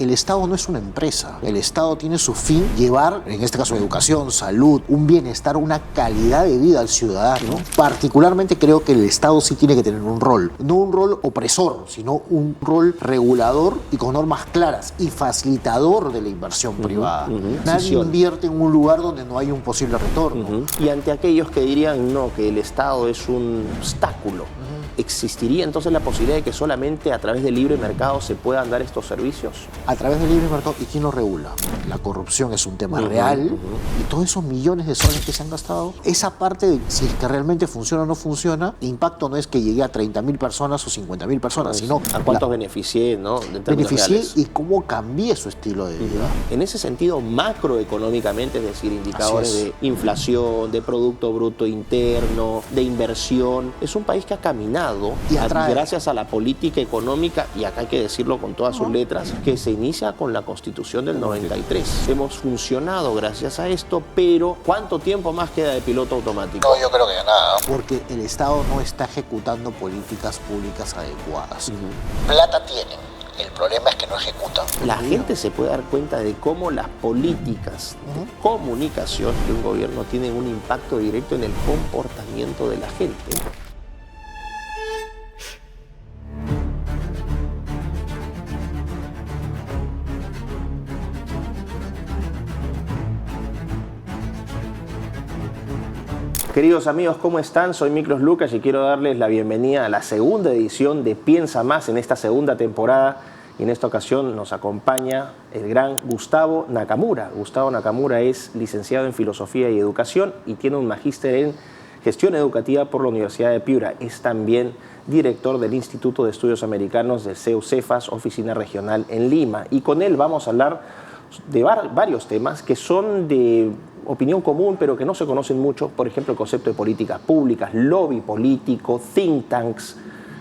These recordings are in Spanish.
el Estado no es una empresa. El Estado tiene su fin llevar, en este caso, educación, salud, un bienestar, una calidad de vida al ciudadano. Particularmente creo que el Estado sí tiene que tener un rol. No un rol opresor, sino un rol regulador y con normas claras y facilitador de la inversión privada. Nadie invierte en un lugar donde no hay un posible retorno. Y ante aquellos que dirían no, que el Estado es un obstáculo, ¿existiría entonces la posibilidad de que solamente a través del libre mercado se puedan dar estos servicios? A través del libre mercado. ¿Y quién lo regula? La corrupción es un tema real. Y todos esos millones de soles que se han gastado, esa parte de si es que realmente funciona o no funciona, el impacto no es que llegue a 30.000 personas o 50.000 personas, sino ¿a cuántos beneficié, no? Beneficié y cómo cambié su estilo de vida. En ese sentido, macroeconómicamente, es decir, indicadores de inflación, de Producto Bruto Interno, de inversión, es un país que ha caminado gracias a la política económica, y acá hay que decirlo con todas sus letras, que se inicia con la Constitución del 93. Hemos funcionado gracias a esto, pero ¿cuánto tiempo más queda de piloto automático? No, yo creo que nada. Porque el Estado no está ejecutando políticas públicas adecuadas. Plata tienen. El problema es que no ejecutan. La gente se puede dar cuenta de cómo las políticas de comunicación de un gobierno tienen un impacto directo en el comportamiento de la gente. Queridos amigos, ¿cómo están? Soy Miklos Lucas y quiero darles la bienvenida a la segunda edición de Piensa Más en esta segunda temporada. Y en esta ocasión nos acompaña el gran Gustavo Nakamura. Gustavo Nakamura es licenciado en Filosofía y Educación y tiene un magíster en Gestión Educativa por la Universidad de Piura. Es también director del Instituto de Estudios Americanos del CEU-Cefas, Oficina Regional en Lima. Y con él vamos a hablar de varios temas que son de opinión común, pero que no se conocen mucho. Por ejemplo, el concepto de políticas públicas, lobby político, think tanks,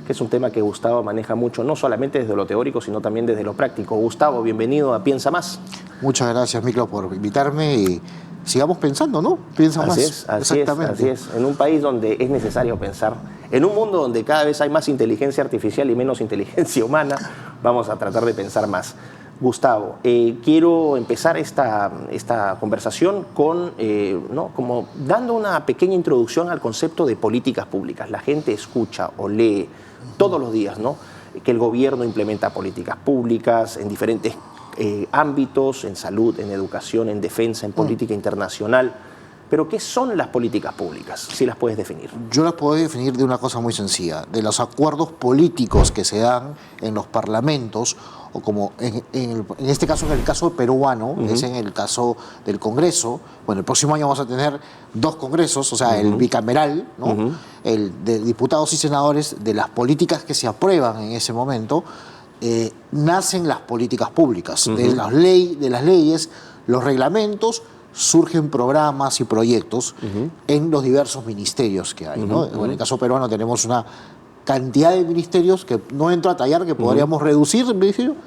que es un tema que Gustavo maneja mucho, no solamente desde lo teórico, sino también desde lo práctico. Gustavo, bienvenido a Piensa Más. Muchas gracias, Miklos, por invitarme y sigamos pensando, ¿no? Piensa Más. Así es. En un país donde es necesario pensar, en un mundo donde cada vez hay más inteligencia artificial y menos inteligencia humana, vamos a tratar de pensar más. Gustavo, quiero empezar esta conversación con, como dando una pequeña introducción al concepto de políticas públicas. La gente escucha o lee todos los días, ¿no?, que el gobierno implementa políticas públicas en diferentes ámbitos, en salud, en educación, en defensa, en política internacional. Pero ¿qué son las políticas públicas? Si las puedes definir. Yo las puedo definir de una cosa muy sencilla, de los acuerdos políticos que se dan en los parlamentos, o como en este caso, en el caso peruano, es en el caso del Congreso. Bueno, el próximo año vamos a tener 2 congresos, o sea, el bicameral, ¿no? El de diputados y senadores, de las políticas que se aprueban en ese momento, nacen las políticas públicas, de las leyes, los reglamentos. Surgen programas y proyectos en los diversos ministerios que hay, ¿no? En el caso peruano tenemos una cantidad de ministerios que no entro a tallar, que podríamos reducir,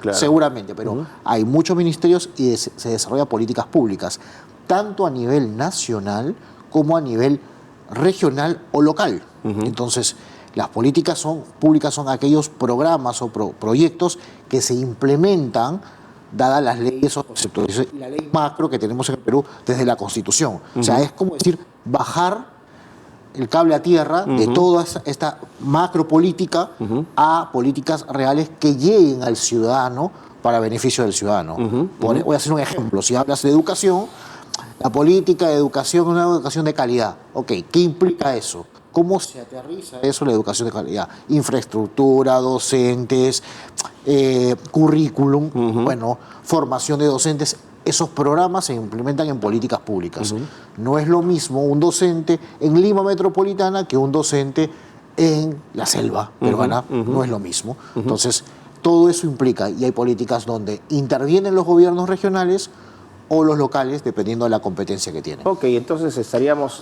claro, seguramente, pero hay muchos ministerios y se desarrollan políticas públicas, tanto a nivel nacional como a nivel regional o local. Entonces, las políticas públicas son aquellos programas o proyectos que se implementan dadas las leyes o conceptos. Y la ley macro que tenemos en el Perú desde la Constitución. O sea, es como decir, bajar el cable a tierra de toda esta macro política a políticas reales que lleguen al ciudadano para beneficio del ciudadano. Voy a hacer un ejemplo. Si hablas de educación, la política de educación es una educación de calidad. Ok, ¿qué implica eso? ¿Cómo se aterriza eso, la educación de calidad? Infraestructura, docentes, currículum, bueno, formación de docentes. Esos programas se implementan en políticas públicas. No es lo mismo un docente en Lima Metropolitana que un docente en la selva peruana. No es lo mismo. Entonces, todo eso implica, y hay políticas donde intervienen los gobiernos regionales o los locales, dependiendo de la competencia que tienen. Ok, entonces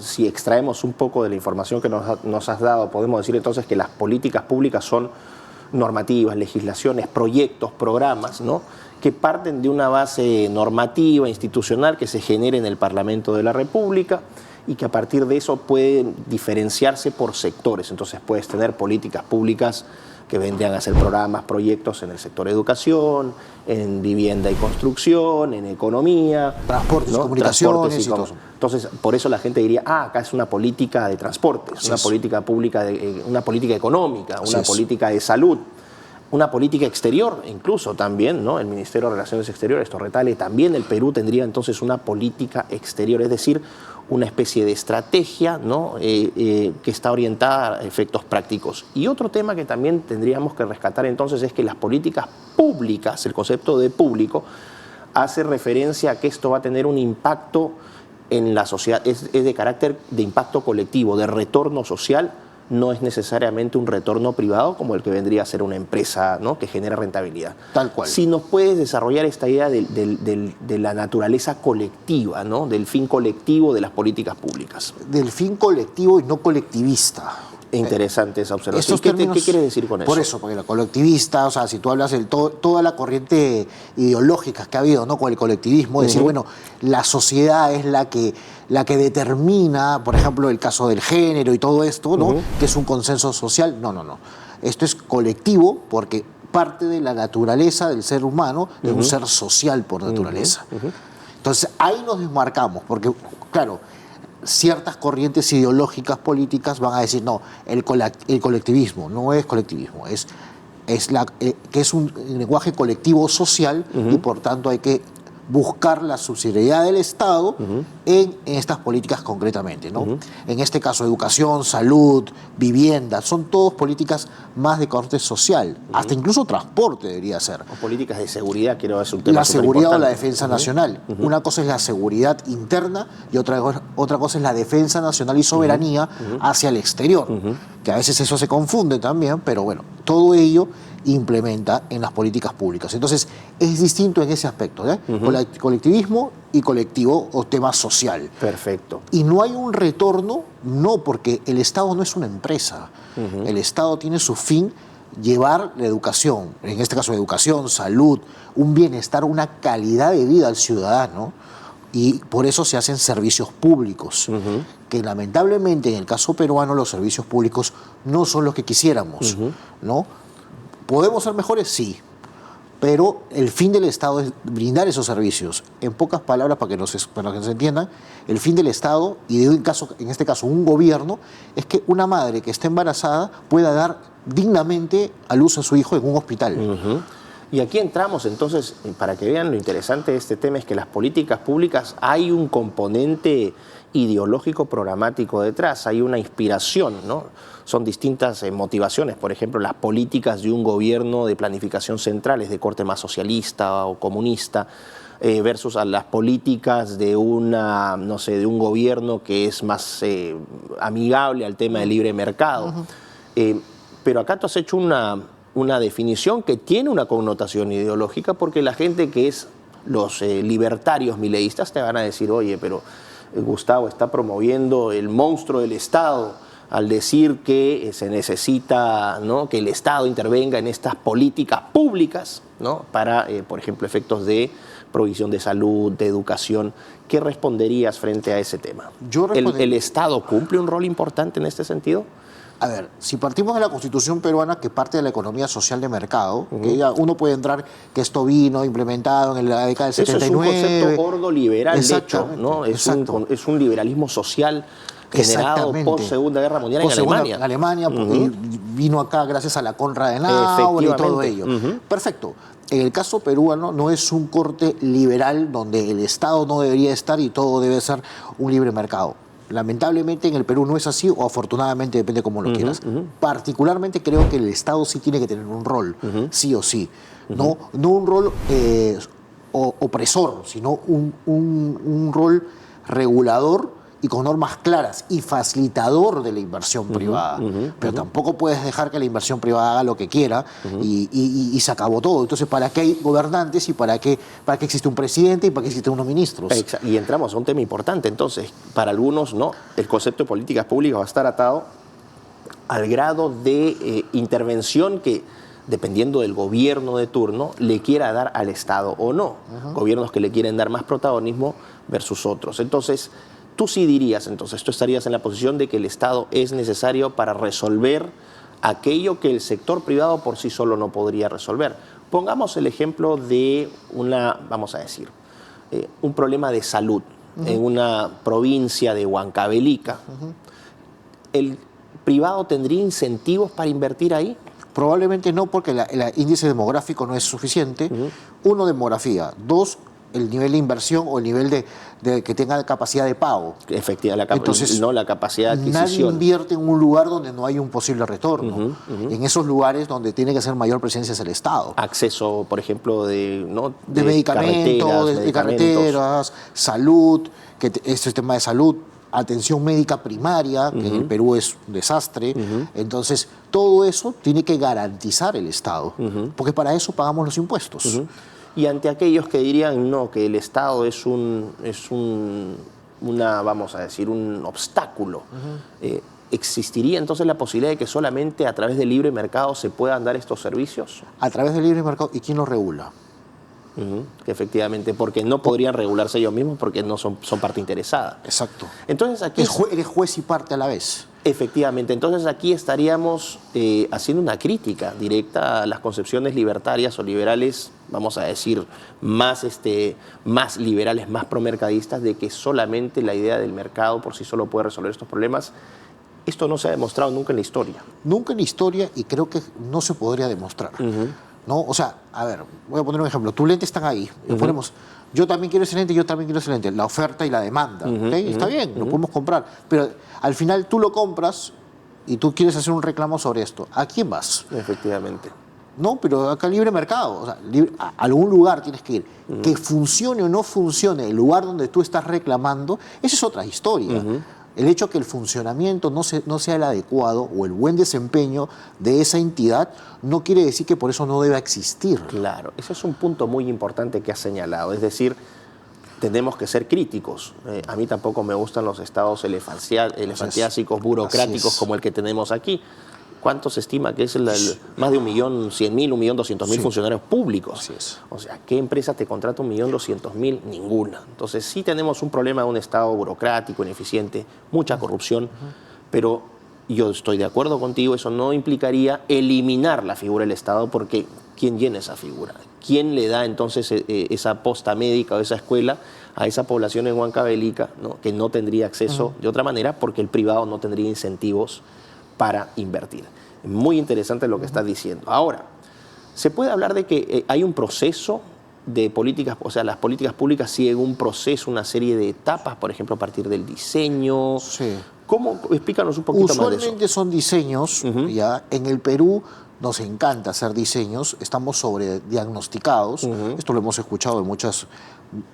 si extraemos un poco de la información que nos has dado, podemos decir entonces que las políticas públicas son normativas, legislaciones, proyectos, programas, ¿no?, que parten de una base normativa, institucional, que se genera en el Parlamento de la República y que a partir de eso pueden diferenciarse por sectores. Entonces puedes tener políticas públicas que vendrían a hacer programas, proyectos en el sector educación, en vivienda y construcción, en economía, transportes, ¿no? comunicaciones y todo eso. Entonces, por eso la gente diría, acá es una política de transportes, una política pública, una política económica, una política de salud, una política exterior, incluso también, ¿no? El Ministerio de Relaciones Exteriores, Torretale, también el Perú tendría entonces una política exterior, es decir, una especie de estrategia, ¿no? Que está orientada a efectos prácticos. Y otro tema que también tendríamos que rescatar entonces es que las políticas públicas, el concepto de público, hace referencia a que esto va a tener un impacto en la sociedad, es de carácter de impacto colectivo, de retorno social, no es necesariamente un retorno privado como el que vendría a ser una empresa, ¿no? Que genera rentabilidad. Tal cual. Si nos puedes desarrollar esta idea de la naturaleza colectiva, ¿no? Del fin colectivo de las políticas públicas. Del fin colectivo y no colectivista. Interesante esa observación. ¿Qué quieres decir con eso? Por eso, porque la colectivista, o sea, si tú hablas de toda la corriente ideológica que ha habido, ¿no? Con el colectivismo, decir, bueno, la sociedad es la que determina, por ejemplo, el caso del género y todo esto, ¿no? Que es un consenso social. No. Esto es colectivo porque parte de la naturaleza del ser humano es un ser social por naturaleza. Entonces, ahí nos desmarcamos, porque, claro, ciertas corrientes ideológicas políticas van a decir, no, el colectivismo no es colectivismo, que es un lenguaje colectivo social y por tanto hay que buscar la subsidiariedad del Estado en estas políticas concretamente, ¿no? En este caso, educación, salud, vivienda, son todas políticas más de corte social, hasta incluso transporte debería ser. O políticas de seguridad, quiero decir un tema la seguridad o la importante. defensa nacional. Una cosa es la seguridad interna y otra cosa es la defensa nacional y soberanía hacia el exterior, que a veces eso se confunde también, pero bueno, todo ello implementa en las políticas públicas. Entonces, es distinto en ese aspecto, ¿eh? Colectivismo y colectivo o tema social. Perfecto. Y no hay un retorno, no, porque el Estado no es una empresa. El Estado tiene su fin llevar la educación, en este caso educación, salud, un bienestar, una calidad de vida al ciudadano, y por eso se hacen servicios públicos, que lamentablemente en el caso peruano los servicios públicos no son los que quisiéramos, ¿no? ¿Podemos ser mejores? Sí. Pero el fin del Estado es brindar esos servicios. En pocas palabras, para que nos entiendan, el fin del Estado, y en este caso un gobierno, es que una madre que esté embarazada pueda dar dignamente a luz a su hijo en un hospital. Y aquí entramos entonces, para que vean lo interesante de este tema, es que las políticas públicas hay un componente ideológico programático detrás, hay una inspiración, ¿no? Son distintas motivaciones, por ejemplo, las políticas de un gobierno de planificación central es de corte más socialista o comunista, versus a las políticas de de un gobierno que es más amigable al tema del libre mercado. Pero acá tú has hecho una definición que tiene una connotación ideológica, porque la gente que es los libertarios mileístas te van a decir, oye, pero Gustavo está promoviendo el monstruo del Estado al decir que se necesita, ¿no?, que el Estado intervenga en estas políticas públicas, ¿no?, para, por ejemplo, efectos de provisión de salud, de educación. ¿Qué responderías frente a ese tema? ¿El Estado cumple un rol importante en este sentido? A ver, si partimos de la Constitución peruana, que parte de la economía social de mercado, que ya uno puede entrar que esto vino implementado en la década del 79. Eso es un concepto gordo liberal, de hecho, ¿no? Es un liberalismo social generado por Segunda Guerra Mundial en Alemania. En Alemania, vino acá gracias a la Konrad Adenauer y todo ello. Perfecto. En el caso peruano no es un corte liberal donde el Estado no debería estar y todo debe ser un libre mercado. Lamentablemente en el Perú no es así, o afortunadamente, depende cómo lo quieras. Particularmente creo que el Estado sí tiene que tener un rol, sí o sí. No un rol opresor, sino un rol regulador y con normas claras y facilitador de la inversión privada. Pero tampoco puedes dejar que la inversión privada haga lo que quiera y se acabó todo. Entonces, ¿para qué hay gobernantes y para qué existe un presidente y para qué existen unos ministros? Y entramos a un tema importante. Entonces, para algunos, ¿no?, el concepto de políticas públicas va a estar atado al grado de intervención que, dependiendo del gobierno de turno, le quiera dar al Estado o no. Gobiernos que le quieren dar más protagonismo versus otros. Entonces, tú sí dirías, entonces, tú estarías en la posición de que el Estado es necesario para resolver aquello que el sector privado por sí solo no podría resolver. Pongamos el ejemplo de vamos a decir, un problema de salud en una provincia de Huancavelica. ¿El privado tendría incentivos para invertir ahí? Probablemente no, porque el índice demográfico no es suficiente. Uno, demografía. Dos, el nivel de inversión o el nivel de que tenga capacidad de pago. Efectivamente, Entonces, no la capacidad de nadie adquisición. invierte en un lugar donde no hay un posible retorno. En esos lugares donde tiene que ser mayor presencia es el Estado. Acceso, por ejemplo, de Medicamentos, de carreteras, salud, este tema de salud, atención médica primaria, que en el Perú es un desastre. Entonces, todo eso tiene que garantizar el Estado, porque para eso pagamos los impuestos. Y ante aquellos que dirían no, que el Estado es vamos a decir, un obstáculo, ¿existiría entonces la posibilidad de que solamente a través del libre mercado se puedan dar estos servicios? A través del libre mercado, ¿y quién lo regula? Que efectivamente, porque no podrían regularse ellos mismos porque no son parte interesada. Exacto. Entonces aquí Eres juez y parte a la vez. Efectivamente, entonces aquí estaríamos haciendo una crítica directa a las concepciones libertarias o liberales, vamos a decir, más liberales, más promercadistas, de que solamente la idea del mercado por sí solo puede resolver estos problemas. Esto no se ha demostrado nunca en la historia. Nunca en la historia, y creo que no se podría demostrar. ¿No? O sea, a ver, voy a poner un ejemplo. Tus lentes están ahí. Ponemos, yo también quiero ese lente, yo también quiero ese lente. La oferta y la demanda. ¿Okay? Está bien, lo podemos comprar. Pero al final tú lo compras y tú quieres hacer un reclamo sobre esto. ¿A quién vas? Efectivamente. No, pero acá libre mercado. O sea, a algún lugar tienes que ir. Que funcione o no funcione el lugar donde tú estás reclamando, esa es otra historia. El hecho que el funcionamiento no sea el adecuado o el buen desempeño de esa entidad no quiere decir que por eso no deba existir. Claro, ese es un punto muy importante que has señalado. Es decir, tenemos que ser críticos. A mí tampoco me gustan los estados elefantiásicos, burocráticos como el que tenemos aquí. ¿Cuánto se estima que es más de 1.100.000, 1.200.000 funcionarios públicos? Así es. O sea, ¿qué empresa te contrata 1.200.000? Ninguna. Entonces sí tenemos un problema de un Estado burocrático, ineficiente, mucha corrupción, pero yo estoy de acuerdo contigo, eso no implicaría eliminar la figura del Estado, porque ¿quién llena esa figura? ¿Quién le da entonces esa posta médica o esa escuela a esa población en Huancavelica, ¿no?, que no tendría acceso de otra manera porque el privado no tendría incentivos para invertir? Muy interesante lo que estás diciendo. Ahora, ¿se puede hablar de que hay un proceso de políticas, o sea, las políticas públicas siguen un proceso, una serie de etapas, por ejemplo, a partir del diseño? Sí. ¿Cómo? Explícanos un poquito más de eso. Usualmente son diseños, ya. En el Perú nos encanta hacer diseños, estamos sobrediagnosticados. Esto lo hemos escuchado de muchos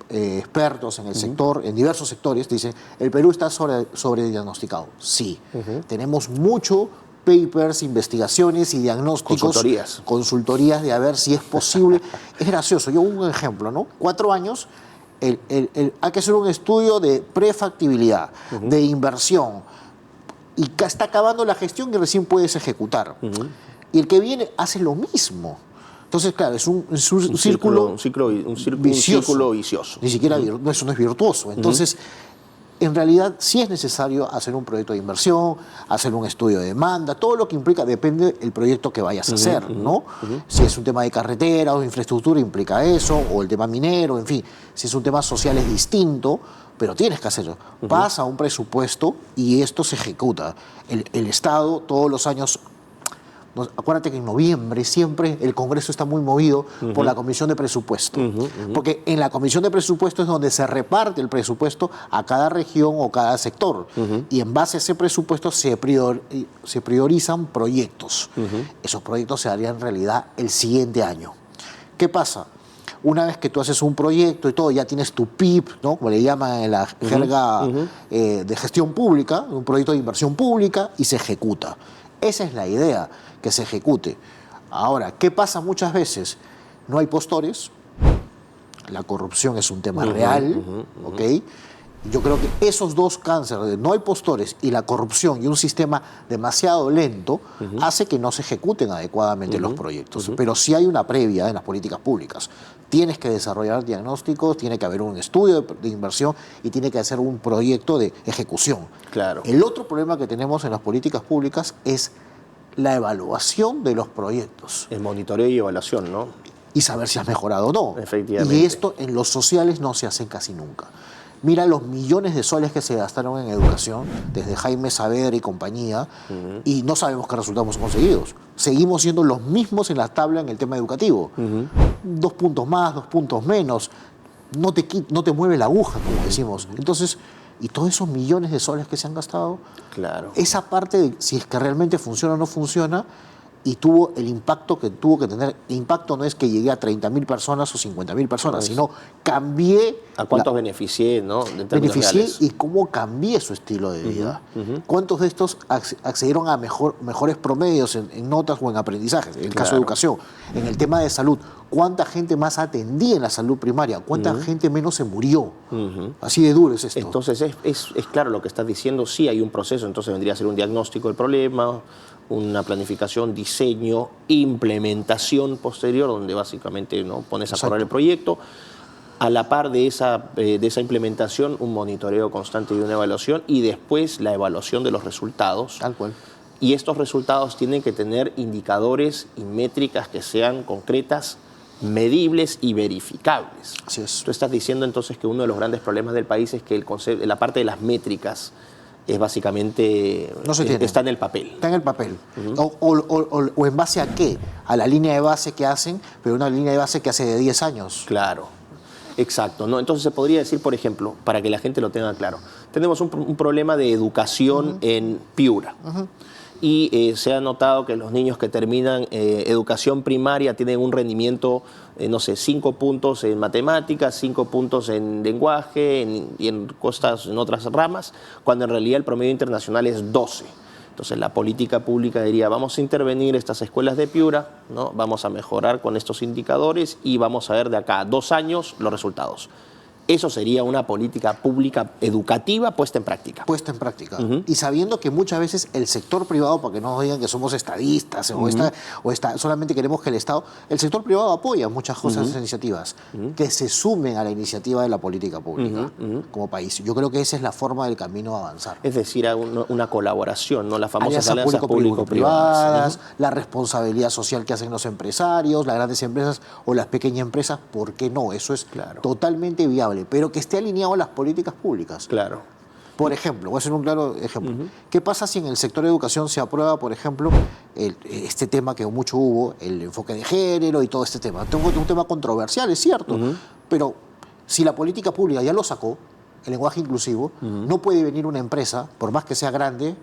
expertos en el sector, en diversos sectores. Dicen, el Perú está sobrediagnosticado. Sí, tenemos mucho papers, investigaciones y diagnósticos. Consultorías de a ver si es posible. Es gracioso. Yo un ejemplo, ¿no? 4 años, hay que hacer un estudio de prefactibilidad, de inversión, y está acabando la gestión y recién puedes ejecutar. Y el que viene hace lo mismo. Entonces, claro, es un círculo vicioso. Ni siquiera eso no es virtuoso. Entonces, en realidad sí es necesario hacer un proyecto de inversión, hacer un estudio de demanda, todo lo que implica, depende del proyecto que vayas a hacer, ¿no? Si es un tema de carretera o de infraestructura, implica eso, o el tema minero, en fin. Si es un tema social es distinto, pero tienes que hacerlo. Pasa un presupuesto y esto se ejecuta. El Estado todos los años... Acuérdate que en noviembre siempre el Congreso está muy movido por la Comisión de Presupuesto. Porque en la Comisión de Presupuesto es donde se reparte el presupuesto a cada región o cada sector. Y en base a ese presupuesto se priorizan proyectos. Esos proyectos se harían realidad el siguiente año. ¿Qué pasa? Una vez que tú haces un proyecto y todo, ya tienes tu PIB, ¿no?, como le llaman en la jerga de gestión pública, un proyecto de inversión pública, y se ejecuta. Esa es la idea, que se ejecute. Ahora, ¿qué pasa muchas veces? No hay postores, la corrupción es un tema real, ¿ok? Yo creo que esos dos cánceres, de no hay postores y la corrupción y un sistema demasiado lento, hace que no se ejecuten adecuadamente los proyectos. Pero sí hay una previa en las políticas públicas. Tienes que desarrollar diagnósticos, tiene que haber un estudio de inversión y tiene que hacer un proyecto de ejecución. Claro. El otro problema que tenemos en las políticas públicas es la evaluación de los proyectos. El monitoreo y evaluación, ¿no? Y saber si has mejorado o no. Efectivamente. Y esto en los sociales no se hace casi nunca. Mira los millones de soles que se gastaron en educación, desde Jaime Saavedra y compañía, y no sabemos qué resultados hemos conseguido. Seguimos siendo los mismos en la tabla en el tema educativo. 2 puntos más, 2 puntos menos. No te mueve la aguja, como decimos. Entonces, y todos esos millones de soles que se han gastado, Claro. esa parte de si es que realmente funciona o no funciona, y tuvo el impacto que tuvo que tener. El impacto no es que llegué a 30.000 personas o 50.000 personas, sino cambié. ¿A cuántos beneficié, no? En términos Beneficié reales. y cómo cambié su estilo de vida. ¿Cuántos de estos accedieron a mejores promedios en notas o en aprendizajes? En el caso de educación. En el tema de salud, ¿cuánta gente más atendía en la salud primaria? ¿Cuánta gente menos se murió? Así de duro es esto. Entonces, es claro lo que estás diciendo, sí hay un proceso, entonces vendría a ser un diagnóstico del problema, una planificación, diseño, implementación posterior, donde básicamente ¿no? pones a correr el proyecto. A la par de esa implementación, un monitoreo constante y una evaluación, y después la evaluación de los resultados. Tal cual. Y estos resultados tienen que tener indicadores y métricas que sean concretas, medibles y verificables. Así es. Tú estás diciendo entonces que uno de los grandes problemas del país es que la parte de las métricas es básicamente No se tiene. está en el papel. Está en el papel. O en base a qué? A la línea de base que hacen, pero una línea de base que hace de 10 años. Claro, exacto, ¿no? Entonces se podría decir, por ejemplo, para que la gente lo tenga claro, tenemos un problema de educación en Piura. Y se ha notado que los niños que terminan educación primaria tienen un rendimiento, no sé, 5 puntos en matemáticas, 5 puntos en lenguaje y en otras ramas, cuando en realidad el promedio internacional es 12. Entonces la política pública diría, vamos a intervenir estas escuelas de Piura, ¿no? Vamos a mejorar con estos indicadores y vamos a ver de acá a 2 años los resultados. Eso sería una política pública educativa puesta en práctica. Puesta en práctica. Y sabiendo que muchas veces el sector privado, para que no nos digan que somos estadistas solamente queremos que el Estado, el sector privado apoya muchas cosas, esas iniciativas, que se sumen a la iniciativa de la política pública como país. Yo creo que esa es la forma del camino a avanzar. Es decir, una colaboración, ¿no? Las famosas Alianzas alianzas público-privadas, público-privadas. la responsabilidad social que hacen los empresarios, las grandes empresas o las pequeñas empresas, ¿por qué no? Eso es totalmente viable, pero que esté alineado a las políticas públicas. Claro. Por ejemplo, voy a hacer un claro ejemplo. ¿Qué pasa si en el sector de educación se aprueba, por ejemplo, este tema que mucho hubo, el enfoque de género y todo este tema? Un tema controversial, es cierto, pero si la política pública ya lo sacó, el lenguaje inclusivo, no puede venir una empresa, por más que sea grande,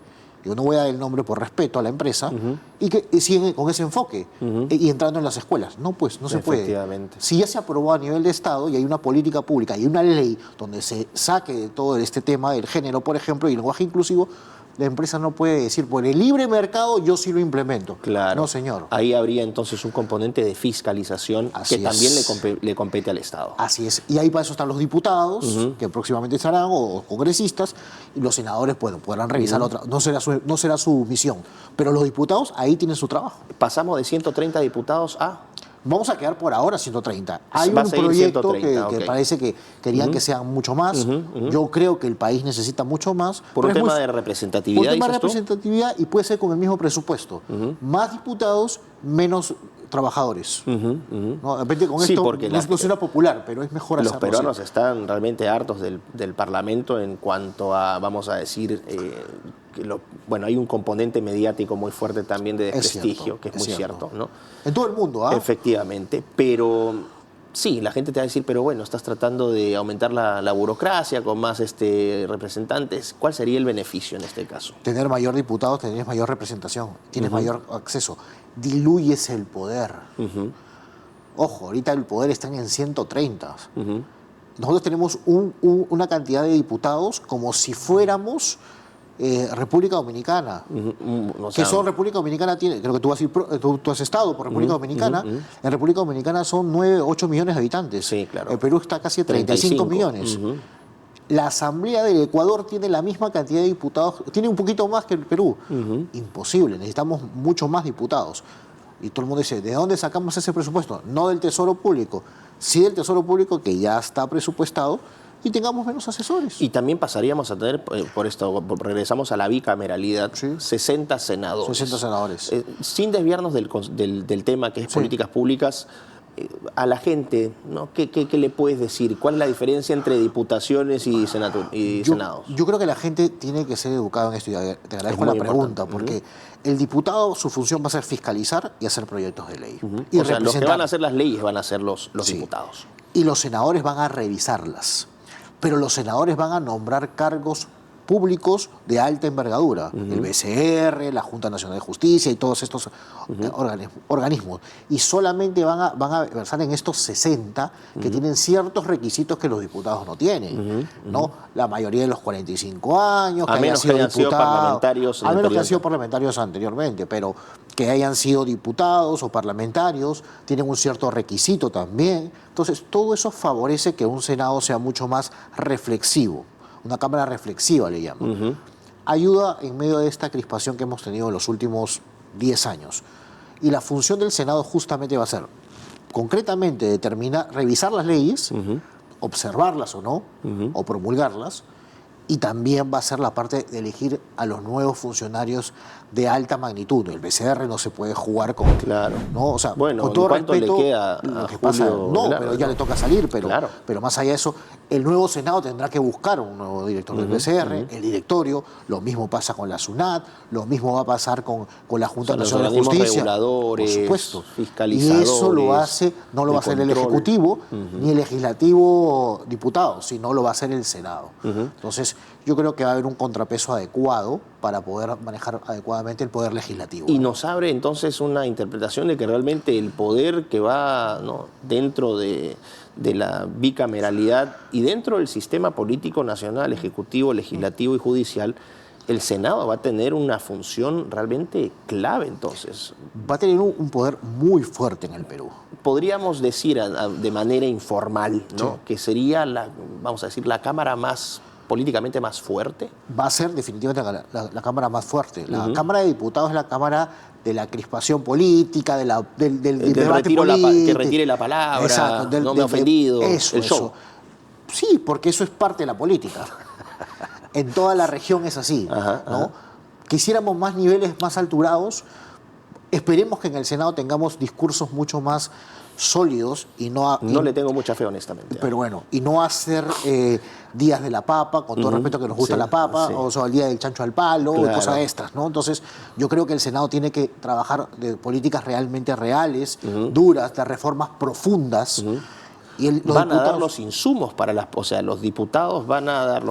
yo no voy a dar el nombre por respeto a la empresa, y que siguen con ese enfoque y entrando en las escuelas. No, pues, no se puede. Efectivamente. Si ya se aprobó a nivel de Estado y hay una política pública y una ley donde se saque de todo este tema del género, por ejemplo, y el lenguaje inclusivo, la empresa no puede decir, por el libre mercado yo sí lo implemento. Claro. No, señor. Ahí habría entonces un componente de fiscalización Así que también es. le compete al Estado. Así es. Y ahí para eso están los diputados, que próximamente estarán, o congresistas, y los senadores podrán revisar otra. No será su misión. Pero los diputados ahí tienen su trabajo. Pasamos de 130 diputados a... Vamos a quedar por ahora 130. Hay Va a un seguir proyecto 130, que ok. parece que querían que sean mucho más. Yo creo que el país necesita mucho más. Por un pero es tema muy- de representatividad, Por tema de dices tú. representatividad y puede ser con el mismo presupuesto. Más diputados, menos trabajadores. ¿No? De repente con Sí, esto porque no suena popular, pero es mejor Los hacerlo peruanos así. están realmente hartos del Parlamento en cuanto a, vamos a decir, bueno, hay un componente mediático muy fuerte también de Es desprestigio, cierto, que es es muy cierto. cierto, ¿no? En todo el mundo, ¿ah? Efectivamente, pero sí, la gente te va a decir, pero bueno, estás tratando de aumentar la burocracia con más representantes. ¿Cuál sería el beneficio en este caso? Tener mayor diputados, tienes mayor representación, tienes mayor acceso. Diluyes el poder. Ojo, ahorita el poder está en 130. Nosotros tenemos una cantidad de diputados como si fuéramos República Dominicana. O Que sea, son República Dominicana tiene, creo que tú has estado por República Dominicana. En República Dominicana son 9, 8 millones de habitantes. Sí, claro. El Perú está casi a 35 millones. La Asamblea del Ecuador tiene la misma cantidad de diputados, tiene un poquito más que el Perú. Imposible, necesitamos mucho más diputados. Y todo el mundo dice, ¿de dónde sacamos ese presupuesto? No del Tesoro Público, sí del Tesoro Público que ya está presupuestado, y tengamos menos asesores. Y también pasaríamos a tener, regresamos a la bicameralidad, Sí. 60 senadores. 60 senadores. Sin desviarnos del tema que es políticas públicas, a la gente, ¿no? ¿Qué le puedes decir? ¿Cuál es la diferencia entre diputaciones y senados? Yo creo que la gente tiene que ser educada en esto, y te agradezco muy la pregunta, importante. porque el diputado, su función va a ser fiscalizar y hacer proyectos de ley. Y O sea, los que representar. van a hacer las leyes van a ser los Sí. diputados. Y los senadores van a revisarlas. Pero los senadores van a nombrar cargos públicos de alta envergadura, el BCR, la Junta Nacional de Justicia y todos estos organismos. Y solamente van a versar en estos 60 que tienen ciertos requisitos que los diputados no tienen. ¿No? La mayoría de los 45 años, A menos que hayan sido parlamentarios en a el menos que hayan periodo. sido parlamentarios anteriormente, pero que hayan sido diputados o parlamentarios, tienen un cierto requisito también. Entonces, todo eso favorece que un Senado sea mucho más reflexivo. Una cámara reflexiva le llaman. Ayuda en medio de esta crispación que hemos tenido en los últimos 10 años. Y la función del Senado justamente va a ser, concretamente, revisar las leyes, observarlas o no, o promulgarlas, y también va a ser la parte de elegir a los nuevos funcionarios de alta magnitud. El BCR no se puede jugar con... Claro. ¿no? O sea, Bueno, con todo ¿cuánto respeto, le queda lo a que pasa, Julio no, Velarde, pero ya no? le toca salir, Claro. pero más allá de eso, el nuevo Senado tendrá que buscar un nuevo director del BCR, el directorio, lo mismo pasa con la SUNAT, lo mismo va a pasar con la Junta O sea, los Nacional de organismos Justicia. reguladores, por supuesto. fiscalizadores, Y eso lo hace, no lo va a de hacer el control. Ejecutivo, ni el Legislativo diputado, sino lo va a hacer el Senado. Entonces, yo creo que va a haber un contrapeso adecuado para poder manejar adecuadamente el poder legislativo. Y nos abre entonces una interpretación de que realmente el poder que va, ¿no?, dentro de la bicameralidad y dentro del sistema político nacional, ejecutivo, legislativo y judicial, el Senado va a tener una función realmente clave entonces. Va a tener un poder muy fuerte en el Perú. Podríamos decir de manera informal, ¿no?, Sí. que sería vamos a decir, la cámara políticamente más fuerte. Va a ser definitivamente la Cámara más fuerte. La Cámara de Diputados es la Cámara de la crispación política, del debate político. Que retire la palabra, Exacto, no me ha ofendido, eso, el show. eso. Sí, porque eso es parte de la política. En toda la región es así. ¿no? Quisiéramos más niveles más alturados. Esperemos que en el Senado tengamos discursos mucho más sólidos y no... No le tengo mucha fe, honestamente. Pero bueno, y no hacer días de la papa, con todo el respeto que nos gusta Sí, la papa, sí. o sea, el día del chancho al palo, Claro. y cosas de estas, ¿no? Entonces, yo creo que el Senado tiene que trabajar de políticas realmente reales, duras, de reformas profundas. Y los van a dar diputados- los insumos para o sea, los diputados van a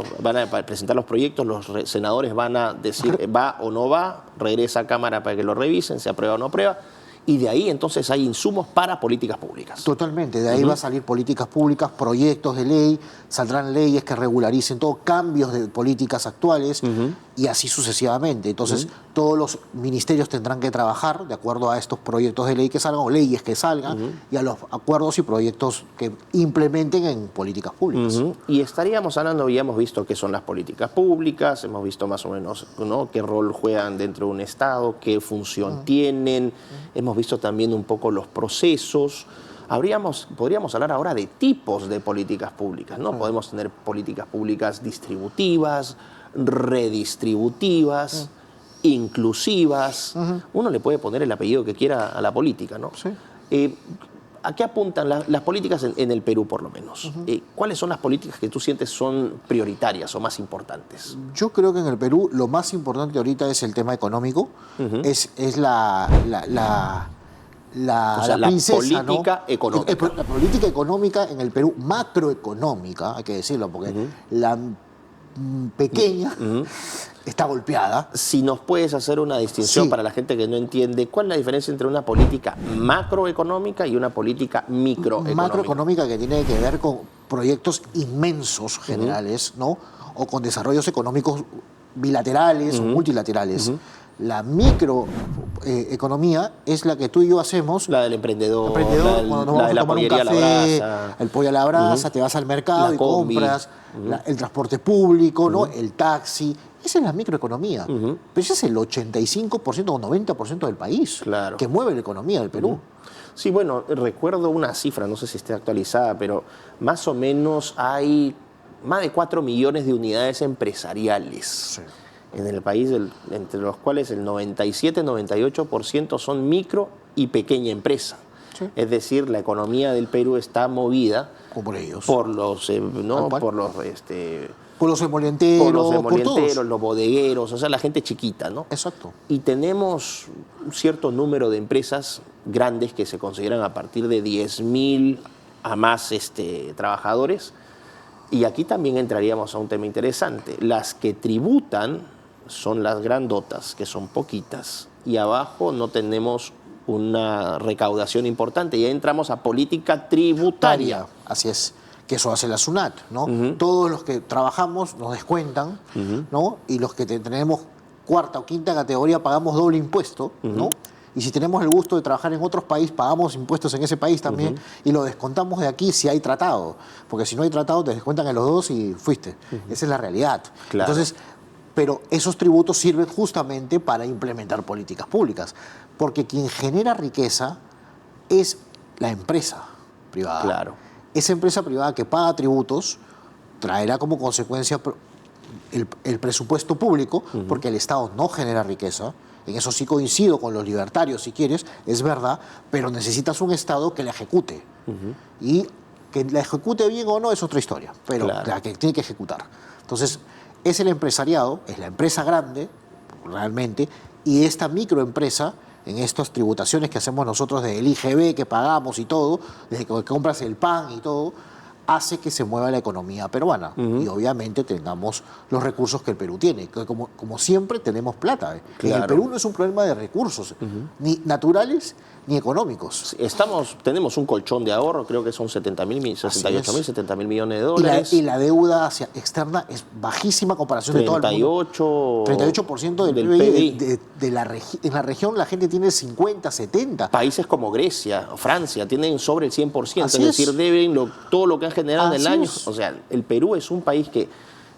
presentar los proyectos, los senadores van a decir va o no va, regresa a Cámara para que lo revisen, se aprueba o no aprueba, y de ahí entonces hay insumos para políticas públicas. Totalmente, de ahí va a salir políticas públicas, proyectos de ley, saldrán leyes que regularicen todo, cambios de políticas actuales y así sucesivamente. Entonces, todos los ministerios tendrán que trabajar de acuerdo a estos proyectos de ley que salgan o leyes que salgan y a los acuerdos y proyectos que implementen en políticas públicas. Y estaríamos hablando, ya hemos visto qué son las políticas públicas, hemos visto más o menos, ¿no?, qué rol juegan dentro de un Estado, qué función tienen, hemos visto también un poco los procesos. Podríamos hablar ahora de tipos de políticas públicas, ¿no? Podemos tener políticas públicas distributivas, redistributivas, inclusivas. Uno le puede poner el apellido que quiera a la política, ¿no? Sí. ¿A qué apuntan las políticas en el Perú, por lo menos? ¿Cuáles son las políticas que tú sientes son prioritarias o más importantes? Yo creo que en el Perú lo más importante ahorita es el tema económico, es la O sea, la princesa, política ¿no? económica. La política económica en el Perú, macroeconómica, hay que decirlo, porque la pequeña está golpeada. Si nos puedes hacer una distinción Sí. para la gente que no entiende, ¿cuál es la diferencia entre una política macroeconómica y una política microeconómica? Macroeconómica que tiene que ver con proyectos inmensos generales, ¿no? O con desarrollos económicos bilaterales o multilaterales. La microeconomía es la que tú y yo hacemos. La del emprendedor, Cuando nos la vamos de a la tomar un pollería a la café, brasa. el pollo a la brasa, te vas al mercado La y combi. compras, el transporte público, ¿no? El taxi. Esa es la microeconomía. Pero ese es el 85% o 90% del país Claro. que mueve la economía del Perú. Sí, bueno, recuerdo una cifra, no sé si esté actualizada, pero más o menos hay más de 4 millones de unidades empresariales. Sí. En el país, entre los cuales el 97-98% son micro y pequeña empresa. Sí. Es decir, la economía del Perú está movida Por ellos. por los, ¿no? Tal cual. por los Por los por todos. los bodegueros, o sea, la gente chiquita, ¿no? Exacto. Y tenemos un cierto número de empresas grandes que se consideran a partir de 10.000 a más trabajadores. Y aquí también entraríamos a un tema interesante. Las que tributan son las grandotas, que son poquitas, y abajo no tenemos una recaudación importante. Y ahí entramos a política tributaria. Así es. Que eso hace la SUNAT, ¿no? Todos los que trabajamos nos descuentan, ¿no? Y los que tenemos cuarta o quinta categoría pagamos doble impuesto, ¿no? Y si tenemos el gusto de trabajar en otros países, pagamos impuestos en ese país también y lo descontamos de aquí si hay tratado. Porque si no hay tratado, te descuentan en los dos y fuiste. Esa es la realidad. Claro. Entonces, pero esos tributos sirven justamente para implementar políticas públicas. Porque quien genera riqueza es la empresa privada. Claro. Esa empresa privada que paga tributos traerá como consecuencia el presupuesto público, porque el Estado no genera riqueza. En eso sí coincido con los libertarios, si quieres, es verdad, pero necesitas un Estado que la ejecute. Y que la ejecute bien o no es otra historia, pero Claro. la que tiene que ejecutar. Entonces, es el empresariado, es la empresa grande, realmente, y esta microempresa, en estas tributaciones que hacemos nosotros del IGB que pagamos y todo, desde que compras el pan y todo, hace que se mueva la economía peruana. Y obviamente tengamos los recursos que el Perú tiene. Que como siempre tenemos plata. Claro. En el Perú no es un problema de recursos, ni naturales ni económicos. Tenemos un colchón de ahorro, creo que son 70.000 millones de Y dólares. la deuda externa es bajísima a comparación de todo el mundo. 38% del PBI. En la región la gente tiene 50, 70. Países como Grecia o Francia tienen sobre el 100%, Así es decir, es. deben todo lo que han generado en el Así año. es. O sea, el Perú es un país que,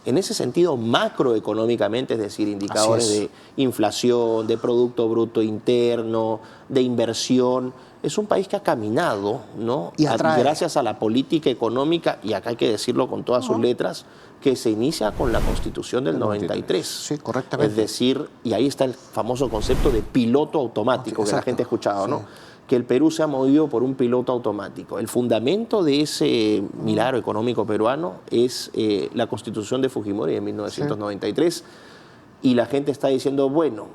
en ese sentido, macroeconómicamente, es decir, indicadores Así es. de inflación, de Producto Bruto Interno, de inversión, es un país que ha caminado, ¿no? Y atrae. Gracias a la política económica, y acá hay que decirlo con todas sus letras, que se inicia con la Constitución del 93. Sí, correctamente. Es decir, y ahí está el famoso concepto de piloto automático que la Exacto. gente ha escuchado, ¿no? Sí. Que el Perú se ha movido por un piloto automático. El fundamento de ese milagro económico peruano es la Constitución de Fujimori de 1993. Y la gente está diciendo, bueno,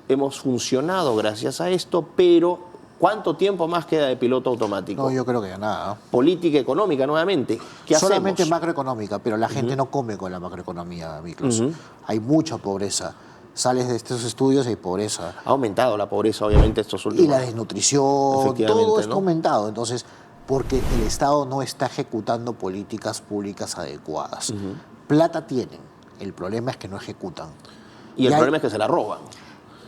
hemos funcionado gracias a esto, pero ¿cuánto tiempo más queda de piloto automático? No, yo creo que ya nada. Política económica nuevamente. ¿Qué Solamente hacemos? macroeconómica, pero la gente no come con la macroeconomía, Miklos. Hay mucha pobreza. Sales de estos estudios y hay pobreza. Ha aumentado la pobreza, obviamente, estos últimos Y la desnutrición, Efectivamente, todo esto ¿no? ha aumentado. Entonces, porque el Estado no está ejecutando políticas públicas adecuadas. Plata tienen, el problema es que no ejecutan. Y el hay- problema es que se la roban.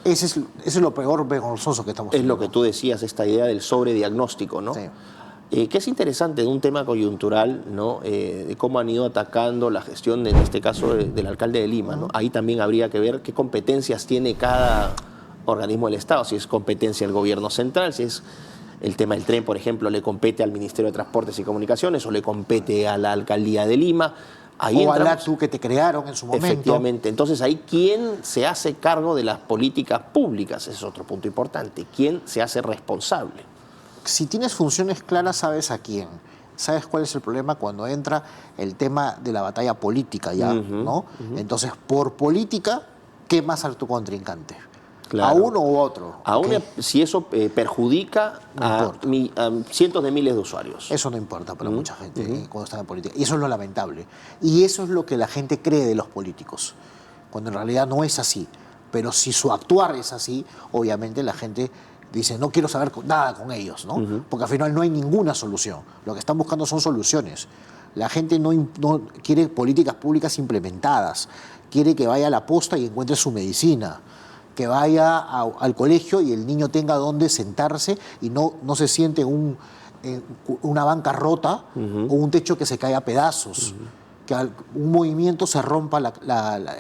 Ese es lo peor vergonzoso que estamos Es lo teniendo. que tú decías, esta idea del sobrediagnóstico, ¿no? Sí. Que es interesante de un tema coyuntural, ¿no? De cómo han ido atacando la gestión, en este caso, del alcalde de Lima, ¿no? Ahí también habría que ver qué competencias tiene cada organismo del Estado, si es competencia del gobierno central, si es el tema del tren, por ejemplo, le compete al Ministerio de Transportes y Comunicaciones o le compete a la alcaldía de Lima. Ahí O al entramos. actu que te crearon en su momento. Efectivamente. Entonces, ahí, ¿quién se hace cargo de las políticas públicas? Ese es otro punto importante. ¿Quién se hace responsable? Si tienes funciones claras, sabes a quién. ¿Sabes cuál es el problema? Cuando entra el tema de la batalla política ya, ¿no? Entonces, por política, quemas a tu contrincante. Claro. A uno u otro. Aún ¿ok? si eso perjudica No a, importa. a cientos de miles de usuarios. Eso no importa para mucha gente cuando está en política. Y eso es lo lamentable. Y eso es lo que la gente cree de los políticos, cuando en realidad no es así. Pero si su actuar es así, obviamente la gente dice, no quiero saber nada con ellos, ¿no? Porque al final no hay ninguna solución. Lo que están buscando son soluciones. La gente no quiere políticas públicas implementadas. Quiere que vaya a la posta y encuentre su medicina. Que vaya al colegio y el niño tenga donde sentarse y no se siente en una banca rota o un techo que se cae a pedazos. Que un movimiento se rompa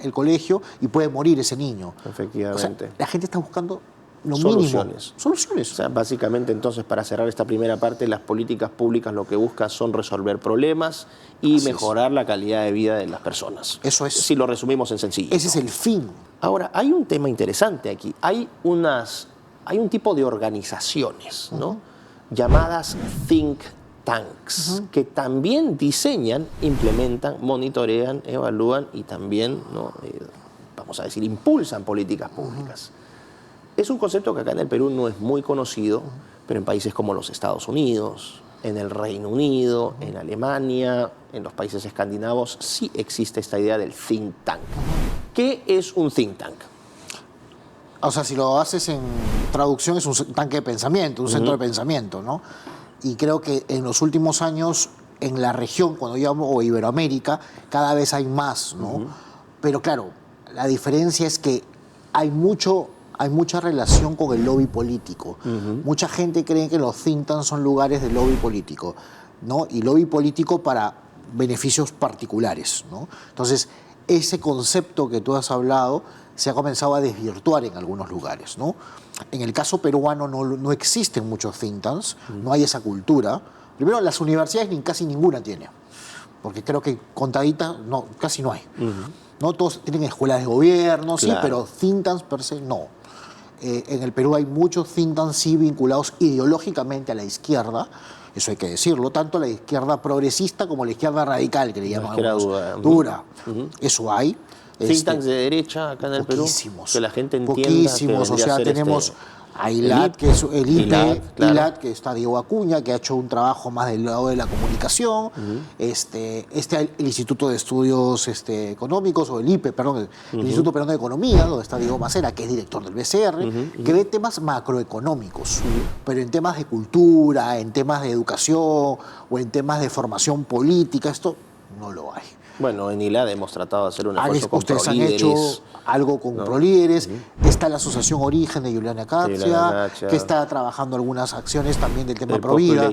el colegio y puede morir ese niño. Efectivamente. O sea, la gente está buscando lo soluciones. mínimo. Soluciones. O sea, básicamente, entonces, para cerrar esta primera parte, las políticas públicas lo que buscan son resolver problemas y mejorar la calidad de vida de las personas. Eso es. Si lo resumimos en sencillo. Ese es el fin. Ahora, hay un tema interesante aquí. Hay un tipo de organizaciones, ¿no? Llamadas think tanks, que también diseñan, implementan, monitorean, evalúan y también, ¿no? Vamos a decir, impulsan políticas públicas. Es un concepto que acá en el Perú no es muy conocido, pero en países como los Estados Unidos, en el Reino Unido, en Alemania, en los países escandinavos, sí existe esta idea del think tank. ¿Qué es un think tank? O sea, si lo haces en traducción, es un tanque de pensamiento, un centro de pensamiento, ¿no? Y creo que en los últimos años, en la región, cuando yo hablo, o Iberoamérica, cada vez hay más, ¿no? Pero claro, la diferencia es que hay mucha relación con el lobby político. Mucha gente cree que los think tanks son lugares de lobby político, ¿no? Y lobby político para beneficios particulares, ¿no? Entonces, ese concepto que tú has hablado se ha comenzado a desvirtuar en algunos lugares, ¿no? En el caso peruano no existen muchos think tanks, no hay esa cultura. Primero, las universidades casi ninguna tiene, porque creo que contadita casi no hay. No todos tienen escuelas de gobierno, claro, sí, pero think tanks per se no. En el Perú hay muchos think tanks sí vinculados ideológicamente a la izquierda, eso hay que decirlo, tanto la izquierda progresista como la izquierda radical, que le llaman dura. Eso hay. Think tanks de derecha acá en el Perú, que la gente entienda. Poquísimos, o sea, tenemos a ILAT, que es el IPE, claro. ILAT, que está Diego Acuña, que ha hecho un trabajo más del lado de la comunicación, el Instituto de Estudios Económicos, o el IPE, perdón, el Instituto Peruano de Economía, donde está Diego Macera, que es director del BCR, que ve temas macroeconómicos, pero en temas de cultura, en temas de educación o en temas de formación política, esto no lo hay. Bueno, en ILAD hemos tratado de hacer un esfuerzo con Ustedes han hecho algo con ProLíderes. Está la Asociación Origen de Juliana Catia, que está trabajando algunas acciones también del tema Provida.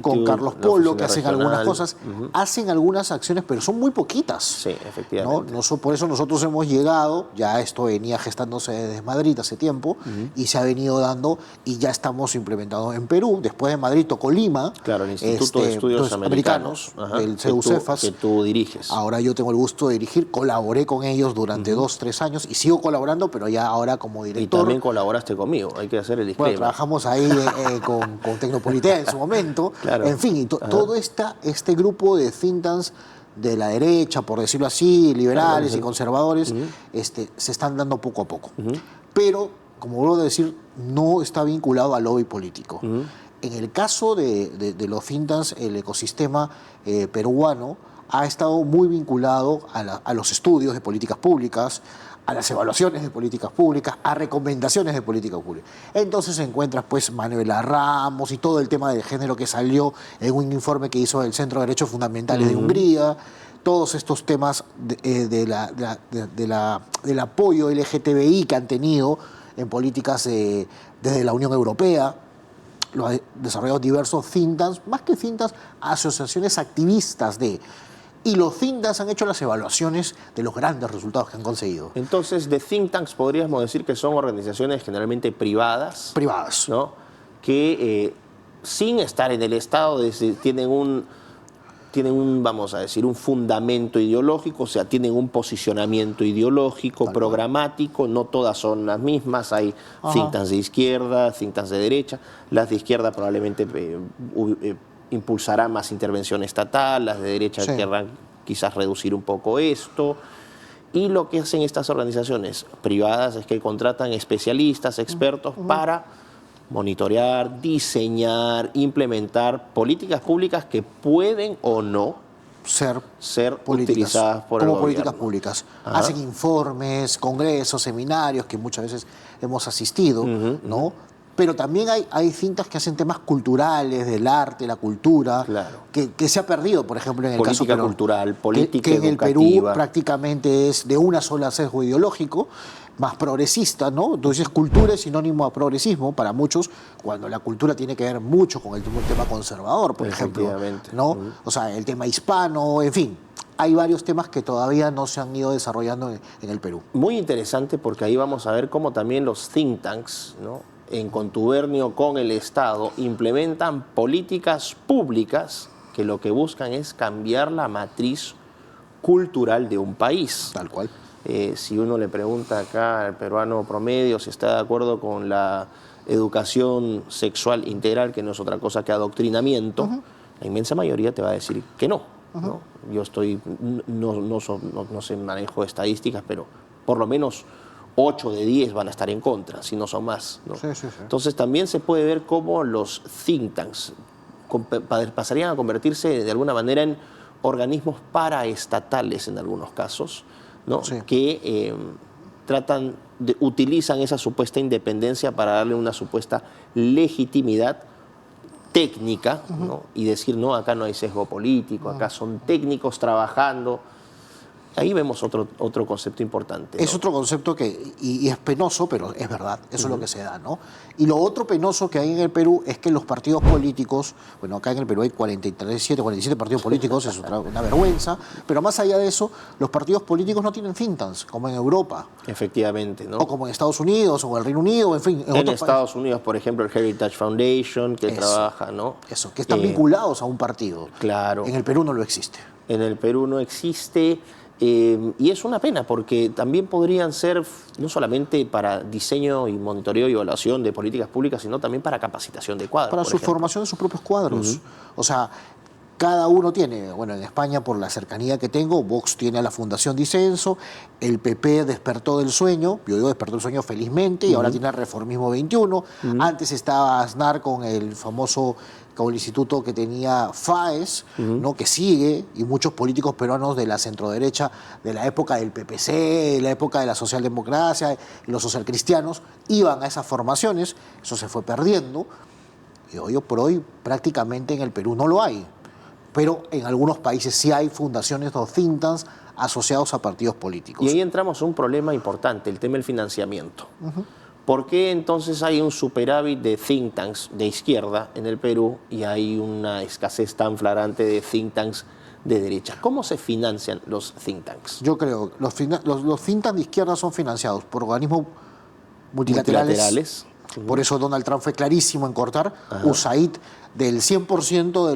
Con Carlos Polo, que hacen algunas cosas. Hacen algunas acciones, pero son muy poquitas. Sí, efectivamente. ¿No? Por eso nosotros hemos llegado, ya esto venía gestándose desde Madrid hace tiempo, y se ha venido dando, y ya estamos implementados en Perú. Después de Madrid tocó Lima. Claro, el Instituto de Estudios Americanos, el CEUCEFAS. Que tú diriges. Ahora yo tengo el gusto de dirigir, colaboré con ellos durante 2-3 años y sigo colaborando, pero ya ahora como director. Y también colaboraste conmigo, hay que hacer el disclaimer. Bueno, trabajamos ahí con Tecnopolitea en su momento. Claro. En fin, y todo este grupo de think tanks de la derecha, por decirlo así, liberales y conservadores, se están dando poco a poco. Pero, como vuelvo a decir, no está vinculado al lobby político. En el caso de los think tanks, el ecosistema peruano ha estado muy vinculado a los estudios de políticas públicas, a las evaluaciones de políticas públicas, a recomendaciones de políticas públicas. Entonces encuentras pues Manuela Ramos y todo el tema del género que salió en un informe que hizo el Centro de Derechos Fundamentales de Hungría, todos estos temas del apoyo LGTBI que han tenido en políticas desde la Unión Europea. Lo ha desarrollado diversos think tanks, más que think tanks, asociaciones activistas y los think tanks han hecho las evaluaciones de los grandes resultados que han conseguido. Entonces, de think tanks podríamos decir que son organizaciones generalmente privadas. Privadas. ¿No? Que sin estar en el Estado tienen un, vamos a decir, un fundamento ideológico, o sea, tienen un posicionamiento ideológico, programático, no todas son las mismas, hay think tanks de izquierda, think tanks de derecha, las de izquierda probablemente impulsarán más intervención estatal, las de derecha querrán quizás reducir un poco esto. Y lo que hacen estas organizaciones privadas es que contratan especialistas, expertos para monitorear, diseñar, implementar políticas públicas que pueden o no ser utilizadas por el gobierno. Como políticas públicas. Hacen informes, congresos, seminarios que muchas veces hemos asistido, ¿no? Pero también hay think tanks que hacen temas culturales, del arte, la cultura, que se ha perdido, por ejemplo, en el caso peruano. Política cultural, política educativa. Que en el Perú prácticamente es de una sola sesgo ideológico, más progresista, ¿no? Entonces, cultura es sinónimo a progresismo para muchos, cuando la cultura tiene que ver mucho con el tema conservador, por ejemplo, ¿no? O sea, el tema hispano, en fin. hay varios temas que todavía no se han ido desarrollando en el Perú. Muy interesante porque ahí vamos a ver cómo también los think tanks, ¿no?, en contubernio con el Estado, implementan políticas públicas que lo que buscan es cambiar la matriz cultural de un país. Tal cual. Si uno le pregunta acá al peruano promedio si está de acuerdo con la educación sexual integral, que no es otra cosa que adoctrinamiento, la inmensa mayoría te va a decir que no. ¿No? Yo no sé manejo de estadísticas, pero por lo menos 8 de 10 van a estar en contra, si no son más, ¿no? Sí. Entonces también se puede ver cómo los think tanks pasarían a convertirse de alguna manera en organismos paraestatales en algunos casos, ¿no? Sí. Que utilizan esa supuesta independencia para darle una supuesta legitimidad técnica, ¿no? Y decir, no, acá no hay sesgo político, acá son técnicos trabajando. Ahí vemos otro concepto importante, ¿no? Es otro concepto y es penoso, pero es verdad, eso es lo que se da, ¿no? Y lo otro penoso que hay en el Perú es que los partidos políticos, bueno, acá en el Perú hay 47 partidos políticos, es una vergüenza, pero más allá de eso, los partidos políticos no tienen think tanks, como en Europa. Efectivamente, ¿no? O como en Estados Unidos, o en el Reino Unido, en fin. En Estados Unidos, por ejemplo, el Heritage Foundation, que trabaja, ¿no? Eso, que están vinculados a un partido. Claro. En el Perú no lo existe. En el Perú no existe. Y es una pena porque también podrían ser no solamente para diseño y monitoreo y evaluación de políticas públicas, sino también para capacitación de cuadros. Para su formación de sus propios cuadros. O sea, cada uno tiene, bueno, en España por la cercanía que tengo, Vox tiene a la Fundación Disenso, el PP despertó del sueño, yo digo despertó del sueño felizmente, y ahora tiene el Reformismo 21, antes estaba Aznar con el famoso, con el instituto que tenía FAES, ¿no?, que sigue, y muchos políticos peruanos de la centroderecha, de la época del PPC, de la época de la socialdemocracia y los socialcristianos, iban a esas formaciones, eso se fue perdiendo, y hoy por hoy prácticamente en el Perú no lo hay. Pero en algunos países sí hay fundaciones o think tanks asociados a partidos políticos. Y ahí entramos a un problema importante, el tema del financiamiento. ¿Por qué entonces hay un superávit de think tanks de izquierda en el Perú y hay una escasez tan flagrante de think tanks de derecha? ¿Cómo se financian los think tanks? Yo creo que los think tanks de izquierda son financiados por organismos multilaterales. Por eso Donald Trump fue clarísimo en cortar USAID. Del 100%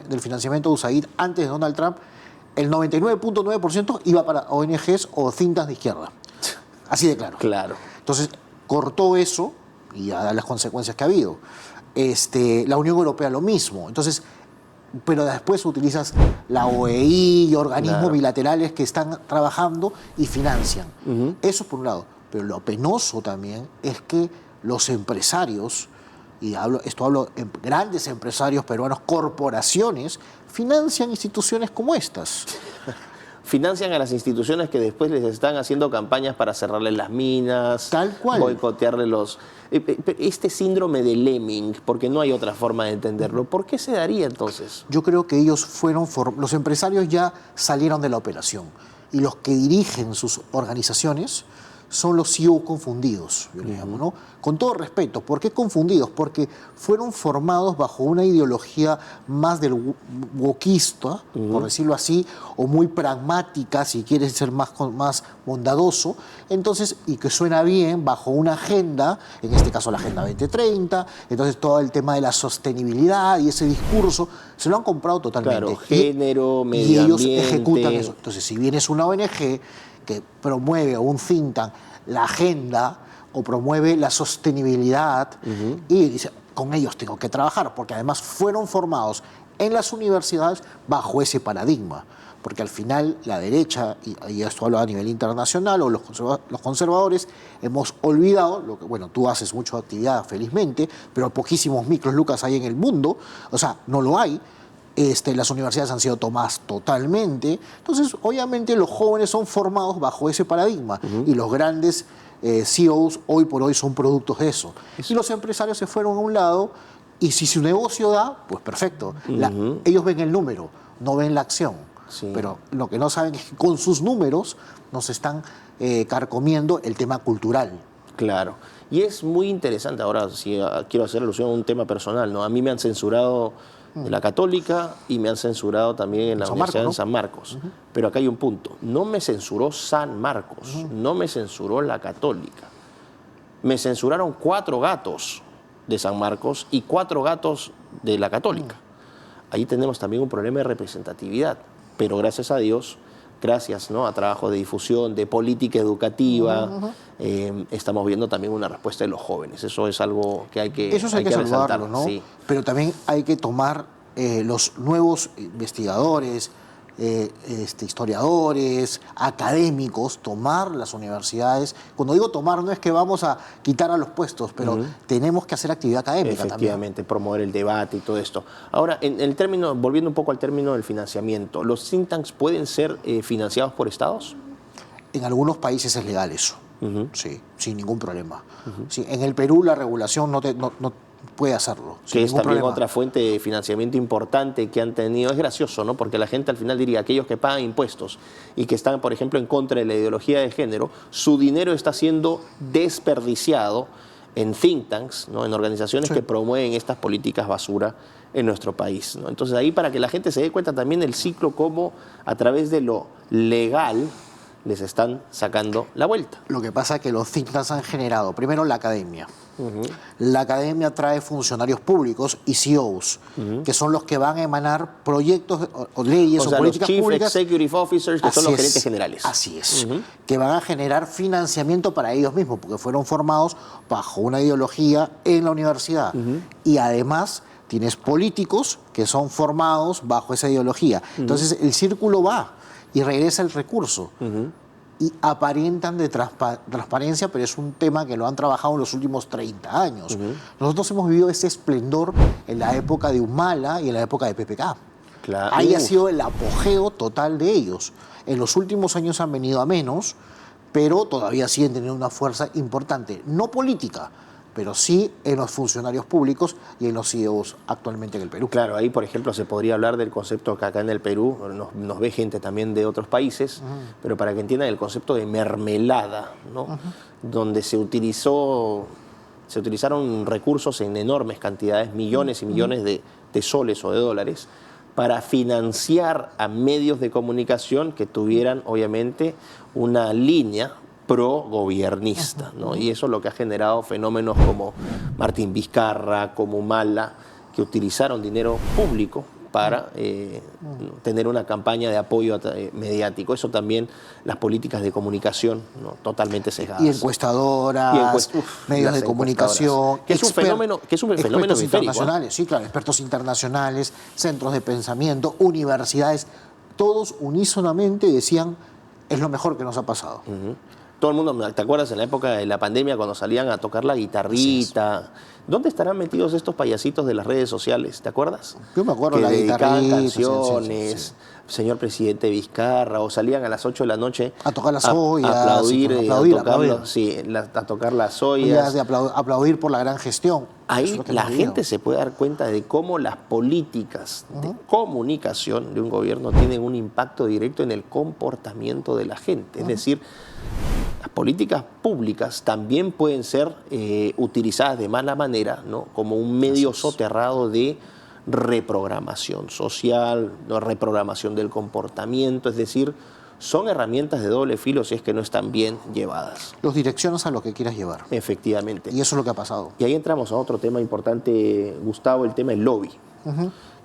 del financiamiento de USAID antes de Donald Trump, el 99.9% iba para ONGs o think tanks de izquierda. Así de claro. Claro. Entonces, cortó eso y a las consecuencias que ha habido. La Unión Europea lo mismo. Entonces, pero después utilizas la OEI y organismos bilaterales que están trabajando y financian. Eso por un lado. Pero lo penoso también es que los empresarios, y hablo en grandes empresarios peruanos, corporaciones, financian instituciones como estas. Financian a las instituciones que después les están haciendo campañas para cerrarles las minas, tal cual, boicotearle los... Este síndrome de Lemming, porque no hay otra forma de entenderlo, ¿por qué se daría entonces? Yo creo que ellos los empresarios ya salieron de la operación y los que dirigen sus organizaciones son los CEO confundidos, yo le llamo, ¿no? Con todo respeto, ¿por qué confundidos? Porque fueron formados bajo una ideología más del wokista, por decirlo así, o muy pragmática, si quieres ser más bondadoso, entonces, y que suena bien, bajo una agenda, en este caso la Agenda 2030, entonces todo el tema de la sostenibilidad y ese discurso, se lo han comprado totalmente. Claro, género, medio ambiente. Y ellos ejecutan eso. Entonces, si bien es una ONG que promueve, o un think tank, la agenda o promueve la sostenibilidad, y dice, con ellos tengo que trabajar, porque además fueron formados en las universidades bajo ese paradigma, porque al final la derecha, y esto hablo a nivel internacional, o los conservadores, hemos olvidado, bueno, tú haces mucha actividad felizmente, pero poquísimos micros, Lucas, hay en el mundo, o sea, no lo hay. Las universidades han sido tomadas totalmente. Entonces, obviamente, los jóvenes son formados bajo ese paradigma y los grandes CEOs hoy por hoy son productos de eso. Y los empresarios se fueron a un lado y si su negocio da, pues perfecto. Ellos ven el número, no ven la acción. Sí. Pero lo que no saben es que con sus números nos están carcomiendo el tema cultural. Claro. Y es muy interesante, ahora si quiero hacer alusión a un tema personal, ¿no? A mí me han censurado de la Católica y me han censurado también en la Universidad de San Marcos. Pero acá hay un punto. No me censuró San Marcos, no me censuró la Católica. Me censuraron 4 gatos de San Marcos y 4 gatos de la Católica. Ahí tenemos también un problema de representatividad. Pero gracias a Dios, gracias, ¿no?, a trabajo de difusión, de política educativa, estamos viendo también una respuesta de los jóvenes. Eso es algo que hay que Eso hay que saludarlo, ¿no? Sí. Pero también hay que tomar los nuevos investigadores, historiadores, académicos, tomar las universidades. Cuando digo tomar, no es que vamos a quitar a los puestos, pero tenemos que hacer actividad académica también. Efectivamente, promover el debate y todo esto. Ahora, en el término, volviendo un poco al término del financiamiento, ¿los think tanks pueden ser financiados por estados? En algunos países es legal eso, sí, sin ningún problema. Sí, en el Perú la regulación no puede hacerlo. Que es también otra fuente de financiamiento importante que han tenido. Es gracioso, ¿no? Porque la gente al final diría, aquellos que pagan impuestos y que están, por ejemplo, en contra de la ideología de género, su dinero está siendo desperdiciado en think tanks, ¿no?, en organizaciones que promueven estas políticas basura en nuestro país, ¿no? Entonces ahí, para que la gente se dé cuenta también del ciclo, cómo a través de lo legal les están sacando la vuelta. Lo que pasa es que los think tanks han generado, primero, la academia. La academia trae funcionarios públicos y CEOs, que son los que van a emanar proyectos o leyes o políticas los públicas. Chief Executive Officers, que son los gerentes generales. Así es, que van a generar financiamiento para ellos mismos, porque fueron formados bajo una ideología en la universidad. Y además tienes políticos que son formados bajo esa ideología. Entonces el círculo va y regresa el recurso. Y aparentan de transparencia, pero es un tema que lo han trabajado en los últimos 30 años. Nosotros hemos vivido ese esplendor en la época de Humala y en la época de PPK. Claro. Ahí ha sido el apogeo total de ellos. En los últimos años han venido a menos, pero todavía siguen teniendo una fuerza importante, no política, pero sí en los funcionarios públicos y en los CEOs actualmente en el Perú. Claro, ahí, por ejemplo, se podría hablar del concepto que acá en el Perú nos ve gente también de otros países, pero para que entiendan el concepto de mermelada, ¿no? Donde se utilizaron recursos en enormes cantidades, millones y millones de soles o de dólares, para financiar a medios de comunicación que tuvieran, obviamente, una línea pro-gobiernista, ¿no? Y eso es lo que ha generado fenómenos como Martín Vizcarra, como Humala, que utilizaron dinero público para tener una campaña de apoyo mediático. Eso también, las políticas de comunicación, ¿no?, totalmente sesgadas. Y encuestadoras, medios de comunicación, que es un fenómeno expertos hemisférico, internacionales, sí, claro, expertos internacionales, centros de pensamiento, universidades, todos unísonamente decían, es lo mejor que nos ha pasado. Todo el mundo, ¿te acuerdas en la época de la pandemia cuando salían a tocar la guitarrita? ¿Dónde estarán metidos estos payasitos de las redes sociales? ¿Te acuerdas? Yo me acuerdo, que la dedicaban guitarrita, canciones, señor presidente Vizcarra, o salían a las 8 de la noche a tocar las ollas, a aplaudir, a tocar las ollas. De aplaudir por la gran gestión. Ahí la gente se puede dar cuenta de cómo las políticas de comunicación de un gobierno tienen un impacto directo en el comportamiento de la gente. Es decir, las políticas públicas también pueden ser utilizadas de mala manera, ¿no?, como un medio soterrado de reprogramación social, ¿no?, reprogramación del comportamiento. Es decir, son herramientas de doble filo si es que no están bien llevadas. Los direccionas a lo que quieras llevar. Efectivamente. Y eso es lo que ha pasado. Y ahí entramos a otro tema importante, Gustavo, el tema del lobby.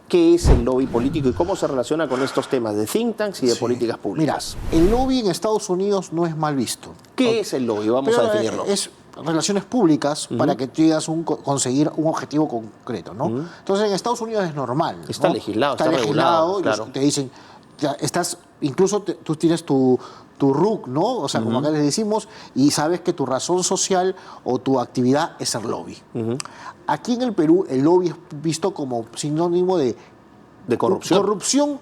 ¿Qué es el lobby político y cómo se relaciona con estos temas de think tanks y de políticas públicas? Mira, el lobby en Estados Unidos no es mal visto. ¿Qué es el lobby? Vamos a definirlo. Es relaciones públicas para que llegas a conseguir un objetivo concreto, ¿no? Entonces, en Estados Unidos es normal, ¿no? Está legislado, está regulado, claro. Te dicen, incluso tú tienes tu RUC, ¿no? O sea, como acá les decimos, y sabes que tu razón social o tu actividad es el lobby. Aquí en el Perú, el lobby es visto como sinónimo de corrupción. Corrupción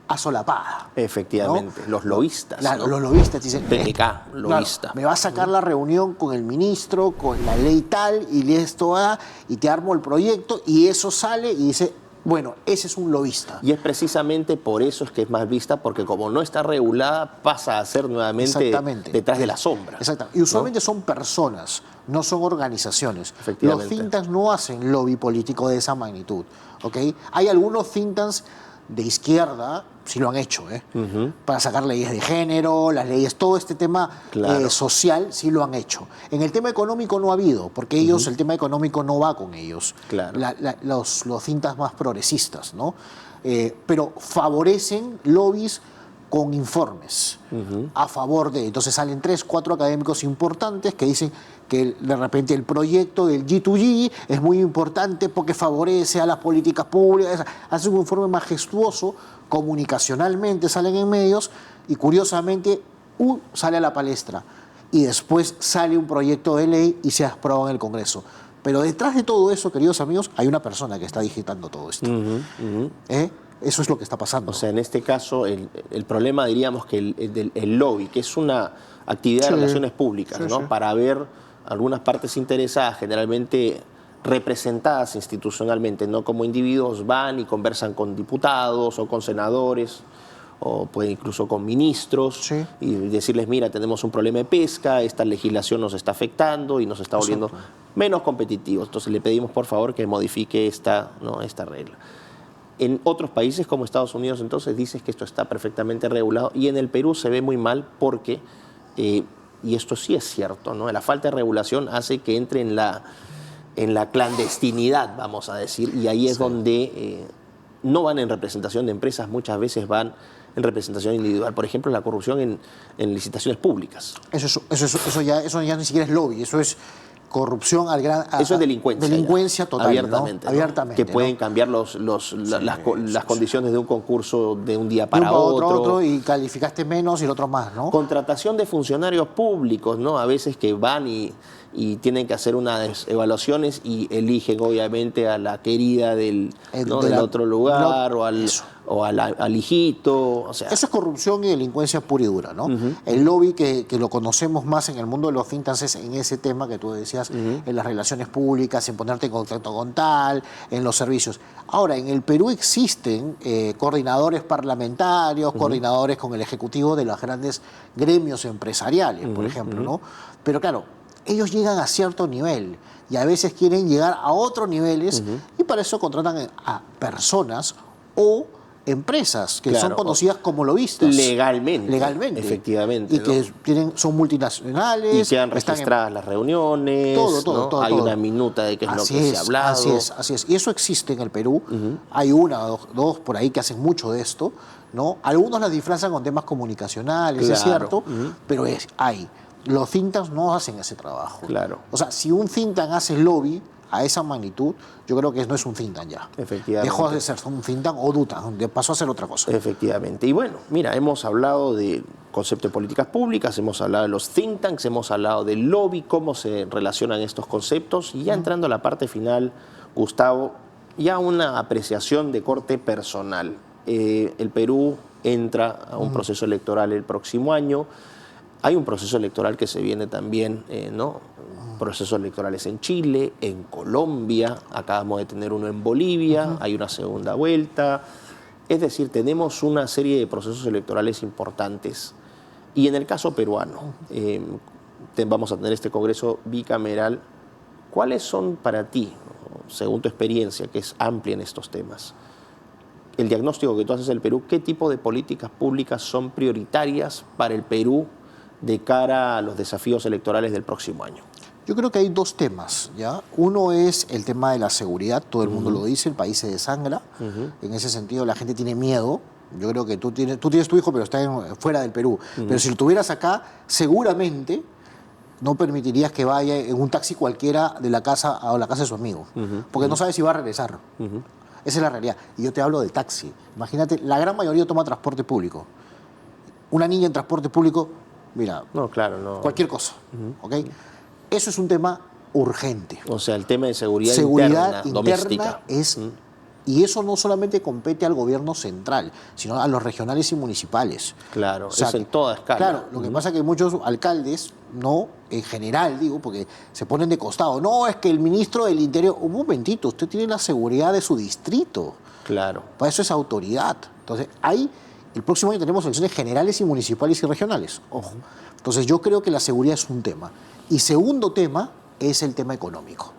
asolapada. Efectivamente, ¿no? Los lobistas. Claro, ¿no? los lobistas dicen, PPK, lobista. Claro, me va a sacar la reunión con el ministro, con la ley tal, y esto va, y te armo el proyecto, y eso sale y dice, Bueno, ese es un lobista. Y es precisamente por eso es que es mal vista, porque como no está regulada, pasa a ser nuevamente Exactamente. detrás de la sombra. Exactamente. Y usualmente son personas, no son organizaciones. Los Efectivamente. think tanks no hacen lobby político de esa magnitud. ¿Ok? Hay algunos think tanks de izquierda, sí lo han hecho, para sacar leyes de género, las leyes, todo este tema Claro. social, sí lo han hecho. En el tema económico no ha habido, porque ellos, el tema económico no va con ellos. Claro. Los think tanks más progresistas, ¿no? Pero favorecen lobbies con informes a favor de. Entonces salen 3, 4 académicos importantes que dicen que de repente el proyecto del G2G es muy importante porque favorece a las políticas públicas. Hacen un informe majestuoso, comunicacionalmente salen en medios y curiosamente sale a la palestra. Y después sale un proyecto de ley y se aprueba en el Congreso. Pero detrás de todo eso, queridos amigos, hay una persona que está digitando todo esto. Eso es lo que está pasando. O sea, en este caso, el problema diríamos que el lobby, que es una actividad de relaciones públicas, ¿no? Para ver algunas partes interesadas, generalmente representadas institucionalmente, no como individuos, van y conversan con diputados o con senadores, o puede incluso con ministros, y decirles, mira, tenemos un problema de pesca, esta legislación nos está afectando y nos está volviendo menos competitivos. Entonces le pedimos, por favor, que modifique esta regla. En otros países como Estados Unidos, entonces, dices que esto está perfectamente regulado, y en el Perú se ve muy mal porque, y esto sí es cierto, ¿no? La falta de regulación hace que entre en la clandestinidad, vamos a decir, y ahí es donde no van en representación de empresas, muchas veces van en representación individual. Por ejemplo, la corrupción en licitaciones públicas. Eso ya ni siquiera es lobby, eso es corrupción al gran... Eso es delincuencia. Delincuencia total, abiertamente, ¿no? ¿no? Abiertamente. Que pueden cambiar las condiciones de un concurso de un día para otro y calificaste menos y el otro más, ¿no? Contratación de funcionarios públicos, ¿no? A veces que van y tienen que hacer unas evaluaciones y eligen obviamente a la querida del otro lugar o al hijito. O sea. Eso es corrupción y delincuencia pura y dura, ¿no? El lobby que lo conocemos más en el mundo de los think tanks es en ese tema que tú decías, en las relaciones públicas, en ponerte en contacto con tal, en los servicios. Ahora, en el Perú existen coordinadores parlamentarios, coordinadores con el ejecutivo de los grandes gremios empresariales, por ejemplo, ¿no? Pero claro, ellos llegan a cierto nivel y a veces quieren llegar a otros niveles y para eso contratan a personas o empresas que son conocidas como lobistas. Legalmente. Efectivamente. Y que son multinacionales. Y quedan registradas las reuniones. Todo. Hay una minuta de qué es lo que se ha hablado. Así es. Y eso existe en el Perú. Hay una o dos por ahí que hacen mucho de esto, ¿no? Algunos las disfrazan con temas comunicacionales, es cierto, pero hay. Los think tanks no hacen ese trabajo. Claro. O sea, si un think tank hace lobby a esa magnitud, yo creo que no es un think tank ya. Efectivamente. Dejó de ser un think tank o duta, pasó a ser otra cosa. Efectivamente. Y bueno, mira, hemos hablado del concepto de políticas públicas, hemos hablado de los think tanks, hemos hablado del lobby, cómo se relacionan estos conceptos. Y ya entrando a la parte final, Gustavo, ya una apreciación de corte personal. El Perú entra a un proceso electoral el próximo año. Hay un proceso electoral que se viene también, procesos electorales en Chile, en Colombia, acabamos de tener uno en Bolivia, hay una segunda vuelta. Es decir, tenemos una serie de procesos electorales importantes. Y en el caso peruano, vamos a tener este Congreso bicameral. ¿Cuáles son para ti, según tu experiencia, que es amplia en estos temas, el diagnóstico que tú haces del Perú, qué tipo de políticas públicas son prioritarias para el Perú de cara a los desafíos electorales del próximo año? Yo creo que hay dos temas, ¿ya? Uno es el tema de la seguridad, todo el mundo lo dice, el país se desangra. En ese sentido, la gente tiene miedo. Yo creo que tú tienes tu hijo, pero está fuera del Perú. Pero si lo tuvieras acá, seguramente no permitirías que vaya en un taxi cualquiera de la casa a la casa de su amigo, porque no sabes si va a regresar. Esa es la realidad. Y yo te hablo de taxi. Imagínate, la gran mayoría toma transporte público. Una niña en transporte público, mira, cualquier cosa, ¿ok? Eso es un tema urgente. O sea, el tema de seguridad interna doméstica es Y eso no solamente compete al gobierno central, sino a los regionales y municipales. Claro, O sea, es en toda escala. Claro, lo que pasa es que muchos alcaldes, no, en general digo, porque se ponen de costado. No, es que el ministro del Interior, un momentito, usted tiene la seguridad de su distrito. Claro. Para eso es autoridad. Entonces, el próximo año tenemos elecciones generales y municipales y regionales. Ojo. Entonces, yo creo que la seguridad es un tema. Y segundo tema es el tema económico.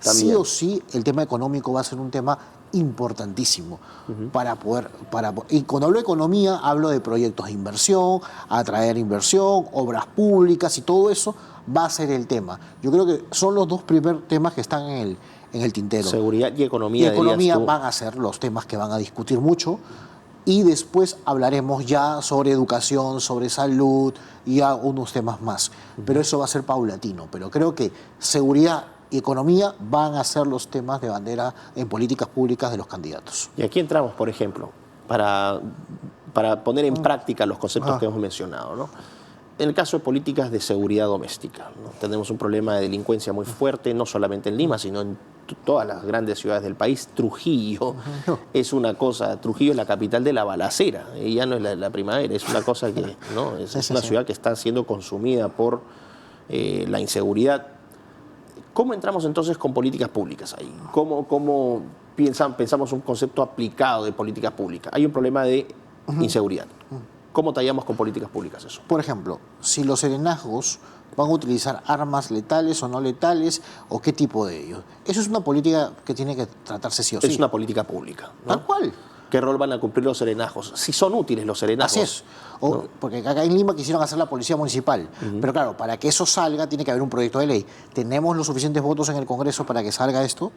También. Sí o sí, el tema económico va a ser un tema importantísimo y cuando hablo de economía hablo de proyectos de inversión, atraer inversión, obras públicas y todo eso va a ser el tema. Yo creo que son los dos primeros temas que están en el tintero. Seguridad y economía. Y economía van a ser los temas que van a discutir mucho y después hablaremos ya sobre educación, sobre salud y algunos temas más. Pero eso va a ser paulatino. Pero creo que seguridad y economía van a ser los temas de bandera en políticas públicas de los candidatos. Y aquí entramos, por ejemplo, para poner en práctica los conceptos que hemos mencionado, ¿no? En el caso de políticas de seguridad doméstica, ¿no? Tenemos un problema de delincuencia muy fuerte, no solamente en Lima, sino en todas las grandes ciudades del país. Trujillo es una cosa, Trujillo es la capital de la balacera, y ya no es la primavera, es una cosa que, ¿no? Es una ciudad que está siendo consumida por la inseguridad. ¿Cómo entramos entonces con políticas públicas ahí? ¿Cómo pensamos un concepto aplicado de políticas públicas? Hay un problema de inseguridad. ¿Cómo tallamos con políticas públicas eso? Por ejemplo, si los serenazgos van a utilizar armas letales o no letales, o qué tipo de ellos. Eso es una política que tiene que tratarse sí o sí. Es una política pública, ¿no? Tal cual. ¿Qué rol van a cumplir los serenazgos? Si son útiles los serenazgos. Así es. ¿No? Porque acá en Lima quisieron hacer la policía municipal. Pero claro, para que eso salga tiene que haber un proyecto de ley. ¿Tenemos los suficientes votos en el Congreso para que salga esto?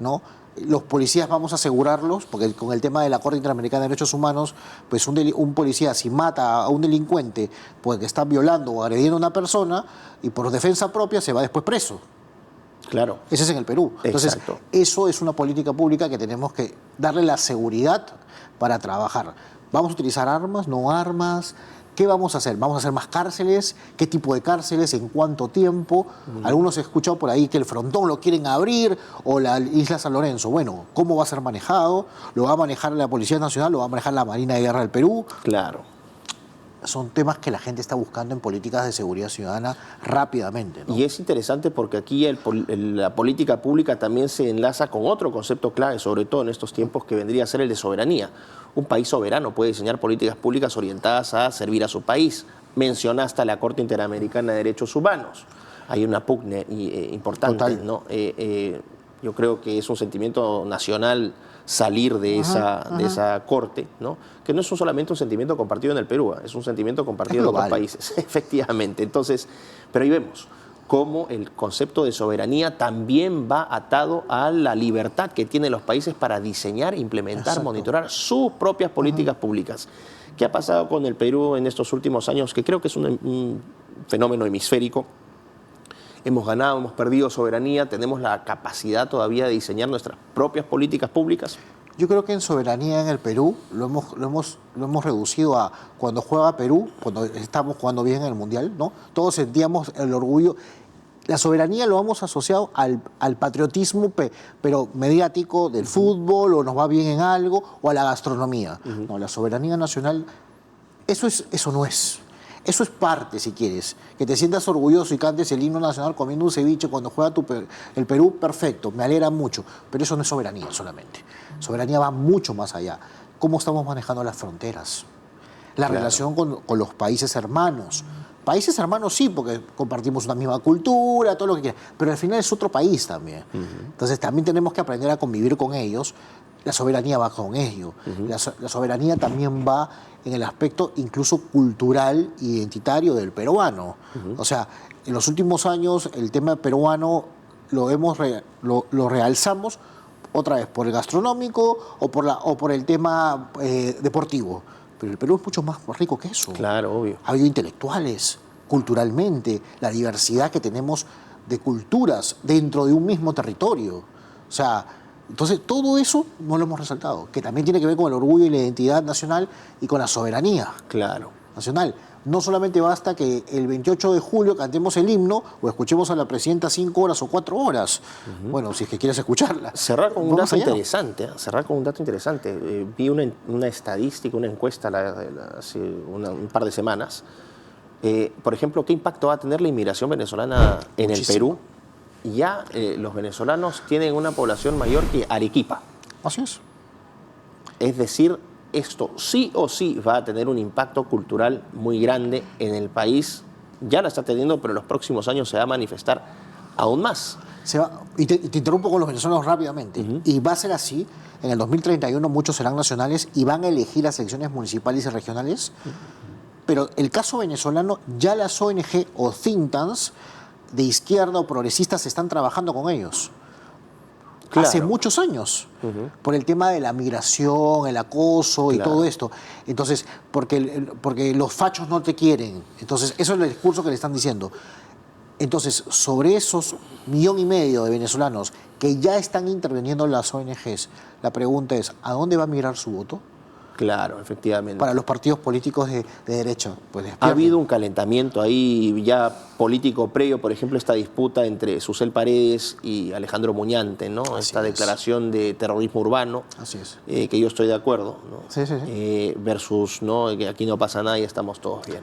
¿No? Los policías vamos a asegurarlos, porque con el tema de la Corte Interamericana de Derechos Humanos, pues un policía si mata a un delincuente porque está violando o agrediendo a una persona y por defensa propia se va después preso. Claro. Ese es en el Perú. Entonces, exacto. Eso es una política pública que tenemos que darle la seguridad para trabajar. ¿Vamos a utilizar armas, no armas? ¿Qué vamos a hacer? ¿Vamos a hacer más cárceles? ¿Qué tipo de cárceles? ¿En cuánto tiempo? Algunos he escuchado por ahí que el Frontón lo quieren abrir o la Isla San Lorenzo. Bueno, ¿cómo va a ser manejado? ¿Lo va a manejar la Policía Nacional? ¿Lo va a manejar la Marina de Guerra del Perú? Claro. Son temas que la gente está buscando en políticas de seguridad ciudadana rápidamente, ¿no? Y es interesante porque aquí la política pública también se enlaza con otro concepto clave, sobre todo en estos tiempos, que vendría a ser el de soberanía. Un país soberano puede diseñar políticas públicas orientadas a servir a su país. Mencionaste a la Corte Interamericana de Derechos Humanos. Hay una pugna importante, Total. ¿no? Yo creo que es un sentimiento nacional salir de esa corte, ¿no? Que no es solamente un sentimiento compartido en el Perú, es un sentimiento compartido en otros países, efectivamente. Entonces, pero ahí vemos cómo el concepto de soberanía también va atado a la libertad que tienen los países para diseñar, implementar, monitorar sus propias políticas públicas. ¿Qué ha pasado con el Perú en estos últimos años? Que creo que es un fenómeno hemisférico. Hemos ganado, hemos perdido soberanía, tenemos la capacidad todavía de diseñar nuestras propias políticas públicas. Yo creo que en soberanía en el Perú lo hemos reducido a cuando juega Perú, cuando estamos jugando bien en el Mundial, ¿no? Todos sentíamos el orgullo. La soberanía lo hemos asociado al patriotismo, pero mediático del fútbol, o nos va bien en algo, o a la gastronomía. No, la soberanía nacional, eso no es. Eso es parte, si quieres. Que te sientas orgulloso y cantes el himno nacional comiendo un ceviche cuando juega el Perú, perfecto, me alegra mucho. Pero eso no es soberanía solamente. Soberanía va mucho más allá. ¿Cómo estamos manejando las fronteras? La relación con los países hermanos. Países hermanos sí, porque compartimos una misma cultura, todo lo que quieras. Pero al final es otro país también. Entonces también tenemos que aprender a convivir con ellos. La soberanía va con ello. La soberanía también va en el aspecto incluso cultural e identitario del peruano. O sea, en los últimos años el tema peruano lo realzamos otra vez por el gastronómico o por el tema deportivo. Pero el Perú es mucho más rico que eso. Claro, obvio. Ha habido intelectuales, culturalmente, la diversidad que tenemos de culturas dentro de un mismo territorio. O sea, entonces todo eso no lo hemos resaltado, que también tiene que ver con el orgullo y la identidad nacional y con la soberanía Claro. nacional. no solamente basta que el 28 de julio cantemos el himno o escuchemos a la presidenta 5 horas o 4 horas. Bueno, si es que quieres escucharla. Cerrar con un Vamos dato allá. interesante. Cerrar con un dato interesante. Vi una estadística, una encuesta hace un par de semanas. Por ejemplo, ¿qué impacto va a tener la inmigración venezolana en el Perú? Ya los venezolanos tienen una población mayor que Arequipa. Así es. Es decir, esto sí o sí va a tener un impacto cultural muy grande en el país. Ya lo está teniendo, pero en los próximos años se va a manifestar aún más. Y te interrumpo con los venezolanos rápidamente. Y va a ser así. En el 2031 muchos serán nacionales y van a elegir las elecciones municipales y regionales. Pero el caso venezolano, ya las ONG o think tanks de izquierda o progresistas están trabajando con ellos. Claro. Hace muchos años, por el tema de la migración, el acoso y todo esto. Entonces, porque los fachos no te quieren. Entonces, eso es el discurso que le están diciendo. Entonces, sobre esos 1,5 millones de venezolanos que ya están interviniendo en las ONGs, la pregunta es, ¿a dónde va a migrar su voto? Claro, efectivamente. Para los partidos políticos de derecha. Pues ha habido un calentamiento ahí ya político previo, por ejemplo, esta disputa entre Susel Paredes y Alejandro Muñante, ¿no? Esta declaración de terrorismo urbano, que yo estoy de acuerdo, ¿no? Versus, ¿no?, que aquí no pasa nada y estamos todos bien.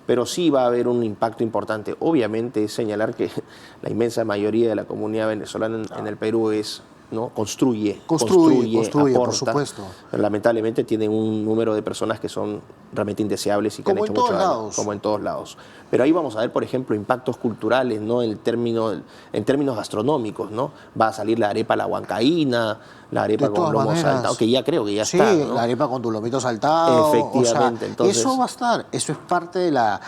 Pero sí va a haber un impacto importante. Obviamente es señalar que la inmensa mayoría de la comunidad venezolana en el Perú es... ¿no? Construye, aporta, por supuesto. Pero lamentablemente tienen un número de personas que son realmente indeseables y que han hecho mucho daño, como en todos lados. Pero ahí vamos a ver, por ejemplo, impactos culturales, ¿no? En términos gastronómicos, ¿no? Va a salir la arepa a la huancaína, la arepa con lomo saltado, que ya creo que ya está, ¿no? La arepa con tu lomito saltado. Efectivamente. Entonces, eso va a estar, eso es parte de la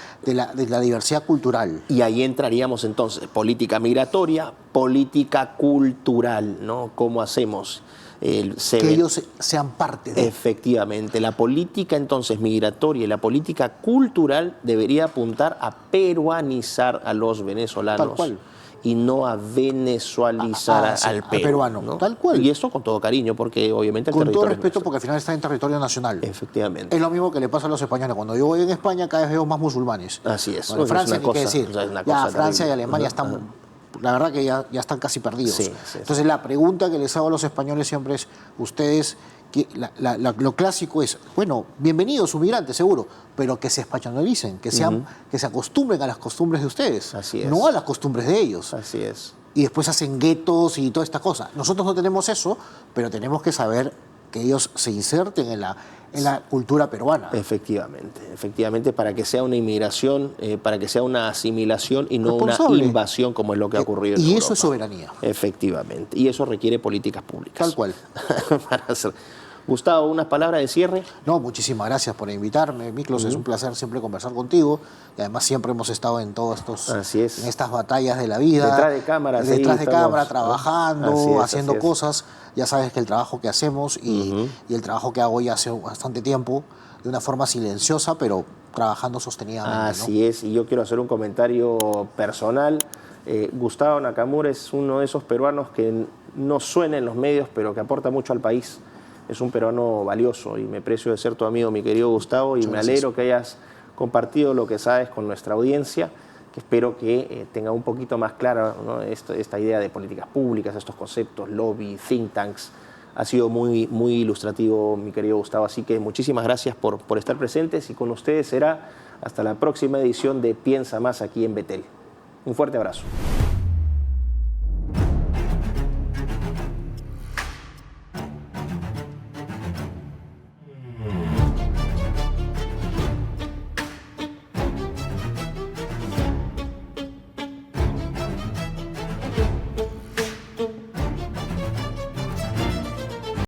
diversidad cultural. Y ahí entraríamos entonces, política migratoria, política cultural, ¿no? ¿Cómo hacemos? Que ellos sean parte de... Efectivamente. La política entonces migratoria y la política cultural debería apuntar a peruanizar a los venezolanos. Tal cual. Y no a venezualizar al peruano, ¿no? Tal cual. Y eso con todo cariño, porque obviamente el con territorio... todo respeto, porque al final está en territorio nacional. Efectivamente. Es lo mismo que le pasa a los españoles. Cuando yo voy en España, cada vez veo más musulmanes. Así es. Bueno, Francia, ni qué decir. Ya Francia y Alemania están... La verdad que ya están casi perdidos. Entonces la pregunta que les hago a los españoles siempre es, ustedes, lo clásico es, bueno, bienvenidos sus migrantes, seguro, pero que se españolicen, que se acostumbren a las costumbres de ustedes, no a las costumbres de ellos. Así es. Y después hacen guetos y toda esta cosa. Nosotros no tenemos eso, pero tenemos que saber que ellos se inserten en la cultura peruana. Efectivamente, para que sea una inmigración, para que sea una asimilación y no una invasión como es lo que ha ocurrido en Europa. Y eso es soberanía. Efectivamente, y eso requiere políticas públicas. Tal cual. Para hacer. Gustavo, ¿unas palabras de cierre? No, muchísimas gracias por invitarme, Miklos. Es un placer siempre conversar contigo. Y además siempre hemos estado en todos estos, en estas batallas de la vida. Detrás de cámaras. Detrás de cámara, trabajando, haciendo cosas. Ya sabes que el trabajo que hacemos y el trabajo que hago ya hace bastante tiempo, de una forma silenciosa, pero trabajando sostenidamente. Así es, y yo quiero hacer un comentario personal. Gustavo Nakamura es uno de esos peruanos que no suena en los medios, pero que aporta mucho al país. Es un peruano valioso y me precio de ser tu amigo, mi querido Gustavo, y me alegro que hayas compartido lo que sabes con nuestra audiencia, que espero que tenga un poquito más clara, ¿no?, esta idea de políticas públicas, estos conceptos, lobby, think tanks. Ha sido muy, muy ilustrativo, mi querido Gustavo, así que muchísimas gracias por estar presentes y con ustedes será hasta la próxima edición de Piensa Más aquí en Betel. Un fuerte abrazo.